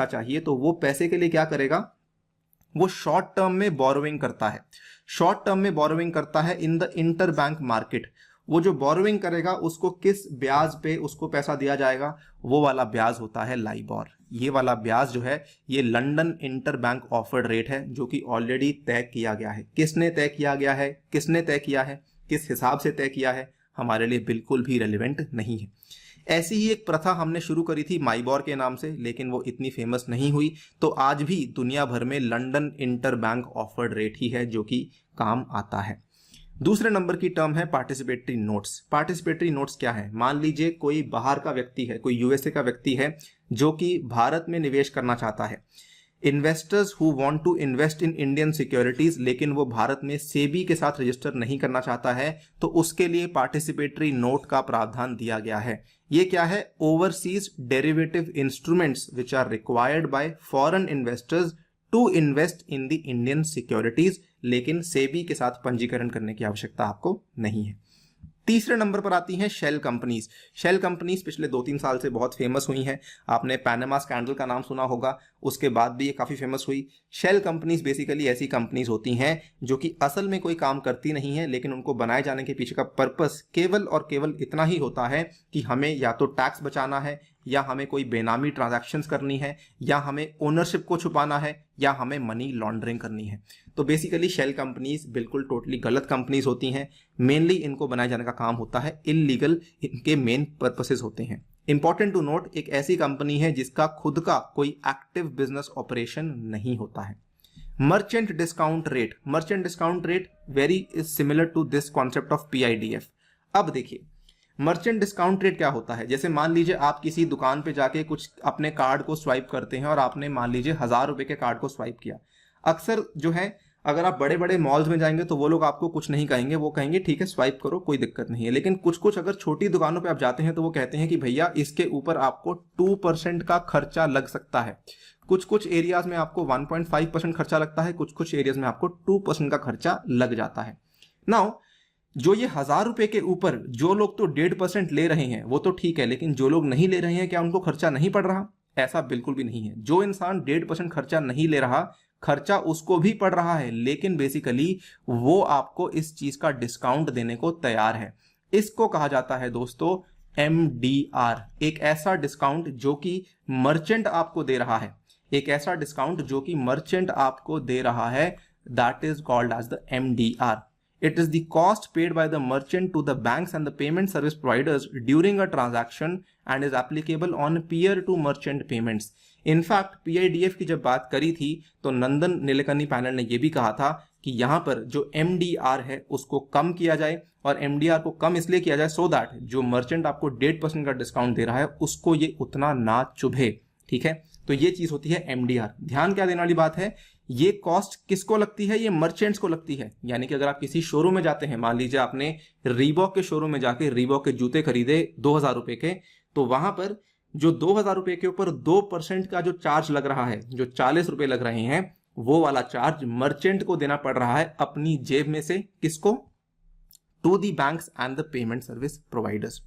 चाहिए, तो वो पैसे के लिए क्या करेगा? वो शॉर्ट टर्म में बोरोइंग करता है in the inter bank market. वो जो बोरोइंग करेगा उसको किस ब्याज पे उसको पैसा दिया जाएगा? वो वाला ब्याज होता है लाइबॉर। ये वाला ब्याज जो है ये London inter bank offered rate है जो कि ऑलरेडी तय किया गया है। किसने तय किया है, किस हिसाब से तय किया है, हमारे लिए बिल्कुल भी रेलिवेंट नहीं है। ऐसी ही एक प्रथा हमने शुरू करी थी माईबॉर के नाम से, लेकिन वो इतनी फेमस नहीं हुई। तो आज भी दुनिया भर में London inter bank offered rate ही है जो कि काम आता है। दूसरे नंबर की टर्म है पार्टिसिपेटरी नोट्स। पार्टिसिपेटरी नोट्स क्या है? मान लीजिए कोई बाहर का व्यक्ति है, कोई यूएसए का व्यक्ति है जो कि भारत में निवेश करना चाहता है। Investors who want to invest in Indian securities, लेकिन वो भारत में सेबी के साथ रजिस्टर नहीं करना चाहता है, तो उसके लिए पार्टिसिपेटरी नोट का प्रावधान दिया गया है। ये क्या है? Overseas derivative instruments which are required by foreign investors to invest in the Indian securities, लेकिन सेबी के साथ पंजीकरण करने की आवश्यकता आपको नहीं है। तीसरे नंबर पर आती हैं शेल कंपनीज। शेल कंपनीज पिछले 2-3 साल से बहुत फेमस हुई हैं। आपने पैनामा स्कैंडल का नाम सुना होगा, उसके बाद भी ये काफ़ी फेमस हुई। शेल कंपनीज बेसिकली ऐसी कंपनीज होती हैं जो कि असल में कोई काम करती नहीं है, लेकिन उनको बनाए जाने के पीछे का पर्पस केवल और केवल इतना ही होता है कि हमें या तो टैक्स बचाना है, या हमें कोई बेनामी ट्रांजैक्शंस करनी है, या हमें ओनरशिप को छुपाना है, या हमें मनी लॉन्ड्रिंग करनी है। तो बेसिकली शेल कंपनीज बिल्कुल टोटली गलत कंपनीज होती हैं। मेनली इनको बनाए जाने का काम होता है इलीगल, इनके मेन पर्पसेस होते हैं। इंपॉर्टेंट टू नोट, एक ऐसी कंपनी है जिसका खुद का कोई एक्टिव बिजनेस ऑपरेशन नहीं होता है। Merchant discount rate very is similar to this concept of PIDF. अब देखिए मर्चेंट डिस्काउंट रेट क्या होता है। जैसे मान लीजिए आप किसी दुकान पे जाके कुछ अपने कार्ड को स्वाइप करते हैं और आपने मान लीजिए 1000 रुपए के कार्ड को स्वाइप किया। अक्सर जो है अगर आप बड़े बड़े मॉल्स में जाएंगे तो वो लोग आपको कुछ नहीं कहेंगे, वो कहेंगे ठीक है स्वाइप करो कोई दिक्कत नहीं है। लेकिन कुछ कुछ अगर छोटी दुकानों पे आप जाते हैं तो वो कहते हैं कि भैया इसके ऊपर आपको 2% का खर्चा लग सकता है। कुछ कुछ एरियाज में आपको 1.5% खर्चा लगता है, कुछ कुछ एरियाज में आपको 2% का खर्चा लग जाता है। नाउ जो ये 1000 रुपए के ऊपर जो लोग तो 1.5% ले रहे हैं वो तो ठीक है, लेकिन जो लोग नहीं ले रहे हैं क्या उनको खर्चा नहीं पड़ रहा? ऐसा बिल्कुल भी नहीं है। जो इंसान 1.5% खर्चा नहीं ले रहा, खर्चा उसको भी पड़ रहा है, लेकिन बेसिकली वो आपको इस चीज का डिस्काउंट देने को तैयार है। इसको कहा जाता है दोस्तों MDR, एक ऐसा डिस्काउंट जो कि मर्चेंट आपको दे रहा है, एक ऐसा डिस्काउंट जो कि मर्चेंट आपको दे रहा है, that is called as the MDR. It is the cost paid by the merchant to the banks and the payment service providers during a transaction and is applicable on peer to merchant payments. In fact, PIDF की जब बात करी थी तो नंदन Nilekani panel ने यह भी कहा था कि यहां पर जो MDR है उसको कम किया जाए, और MDR को कम इसलिए किया जाए सो दैट जो मर्चेंट आपको 1.5% का डिस्काउंट दे रहा है उसको ये उतना ना चुभे। ठीक है, तो ये चीज होती है MDR। ध्यान क्या देने वाली बात है, ये कॉस्ट किसको लगती है? ये मर्चेंट्स को लगती है। यानी कि अगर आप किसी शोरूम में जाते हैं, मान लीजिए आपने रीबॉक के शोरूम में जाके रीबॉक के जूते खरीदे 2000 रुपए के, तो वहां पर जो 2000 रुपए के ऊपर 2% का जो चार्ज लग रहा है, जो 40 रुपए लग रहे हैं, वो वाला चार्ज मर्चेंट को देना पड़ रहा है अपनी जेब में से। किसको? To the banks and the payment service providers.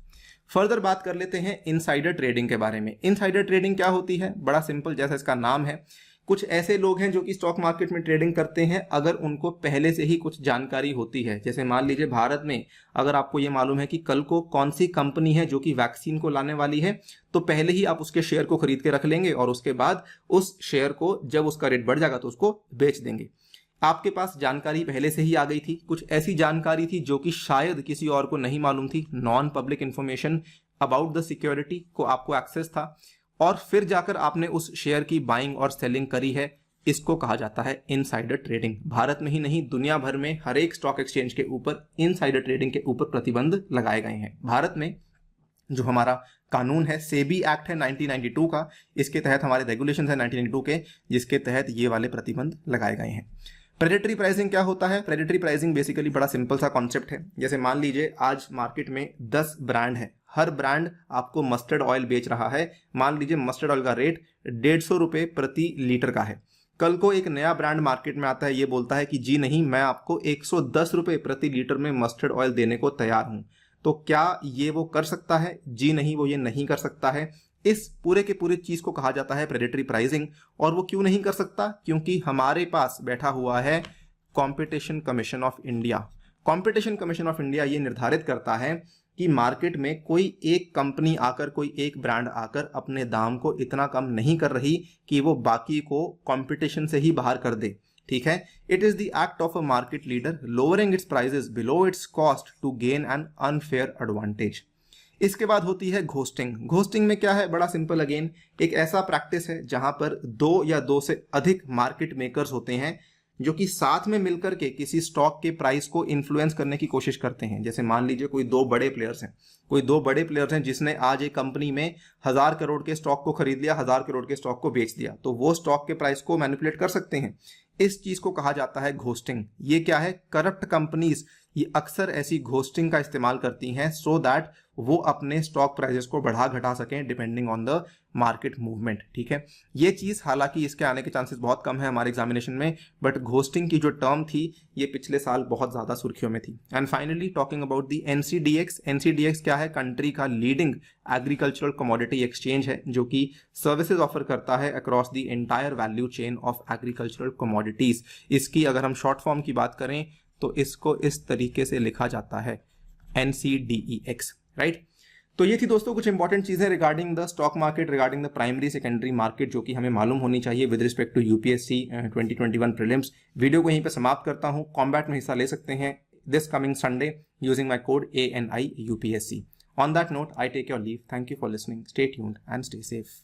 Further बात कर लेते हैं इनसाइडर ट्रेडिंग के बारे में। इनसाइडर ट्रेडिंग क्या होती है? बड़ा सिंपल, जैसा इसका नाम है, कुछ ऐसे लोग हैं जो कि स्टॉक मार्केट में ट्रेडिंग करते हैं अगर उनको पहले से ही कुछ जानकारी होती है। जैसे मान लीजिए भारत में अगर आपको ये मालूम है कि कल को कौन सी कंपनी है जो कि वैक्सीन को लाने वाली है, तो पहले ही आप उसके शेयर को खरीद के रख लेंगे और उसके बाद उस शेयर को जब उसका रेट बढ़ जाएगा तो उसको बेच देंगे। आपके पास जानकारी पहले से ही आ गई थी। कुछ ऐसी जानकारी थी जो कि शायद किसी और को नहीं मालूम थी, non public information about the security को आपको एक्सेस था, और फिर जाकर आपने उस शेयर की बाइंग और सेलिंग करी है। इसको कहा जाता है इनसाइडर ट्रेडिंग। भारत में ही नहीं, दुनिया भर में हर एक स्टॉक एक्सचेंज के ऊपर इनसाइडर ट्रेडिंग के ऊपर प्रतिबंध लगाए गए हैं। भारत में जो हमारा कानून है, सेबी एक्ट है 1992 का, इसके तहत हमारे रेगुलेशन है 1992 के, जिसके तहत ये वाले प्रतिबंध लगाए गए हैं। प्रेडेटरी प्राइसिंग क्या होता है? प्रेडेटरी प्राइसिंग बेसिकली बड़ा सिंपल सा कॉन्सेप्ट है। जैसे मान लीजिए आज मार्केट में 10 ब्रांड है, हर ब्रांड आपको मस्टर्ड ऑयल बेच रहा है। मान लीजिए मस्टर्ड ऑयल का रेट 150 रुपए प्रति लीटर का है। कल को एक नया ब्रांड मार्केट में आता है, ये बोलता है कि जी नहीं, मैं आपको 110 रुपए प्रति लीटर में मस्टर्ड ऑयल देने को तैयार हूं। तो क्या ये वो कर सकता है? जी नहीं, वो ये नहीं कर सकता है। इस पूरे के पूरे चीज को कहा जाता है प्रेडेटरी प्राइसिंग। और वो क्यों नहीं कर सकता? क्योंकि हमारे पास बैठा हुआ है competition commission of India. Competition commission of India ये निर्धारित करता है कि मार्केट में कोई एक कंपनी आकर, कोई एक ब्रांड आकर अपने दाम को इतना कम नहीं कर रही कि वो बाकी को कंपटीशन से ही बाहर कर दे। ठीक है, it is the act of a market leader lowering its prices below its cost to gain an unfair advantage. इसके बाद होती है घोस्टिंग। घोस्टिंग में क्या है? बड़ा सिंपल, अगेन एक ऐसा प्रैक्टिस है जहां पर 2 या 2 से अधिक मार्केट मेकर्स होते हैं जो कि साथ में मिलकर के किसी स्टॉक के प्राइस को इन्फ्लुएंस करने की कोशिश करते हैं। जैसे मान लीजिए कोई 2 बड़े प्लेयर्स हैं, जिसने आज एक कंपनी में 1000 करोड़ के स्टॉक को खरीद लिया, 1000 करोड़ के स्टॉक को बेच दिया, तो वो स्टॉक के प्राइस को मैनिपुलेट कर सकते हैं। इस चीज को कहा जाता है घोस्टिंग। ये क्या है? करप्ट कंपनीज ये अक्सर ऐसी घोस्टिंग का इस्तेमाल करती हैं सो दैट वो अपने स्टॉक प्राइसेस को बढ़ा घटा सकें depending on the market movement. ठीक है, ये चीज हालांकि इसके आने के चांसेस बहुत कम है हमारे एग्जामिनेशन में, बट घोस्टिंग की जो टर्म थी ये पिछले साल बहुत ज्यादा सुर्खियों में थी। And finally talking about the NCDX। NCDX क्या है? कंट्री का लीडिंग एग्रीकल्चरल कमोडिटी एक्सचेंज है जो कि सर्विसेज ऑफर करता है across the entire value chain of agricultural commodities. इसकी अगर हम शॉर्ट फॉर्म की बात करें तो इसको इस तरीके से लिखा जाता है NCDEX, राइट। तो ये थी दोस्तों कुछ इंपॉर्टेंट चीजें regarding the stock market, regarding the primary secondary market, जो कि हमें मालूम होनी चाहिए with respect to UPSC 2021 prelims. Video को यहीं पे समाप्त करता हूं। कॉम्बैट में हिस्सा ले सकते हैं this coming Sunday using my code ANI UPSC। On that note, I take your leave. Thank you for listening. Stay tuned and stay safe.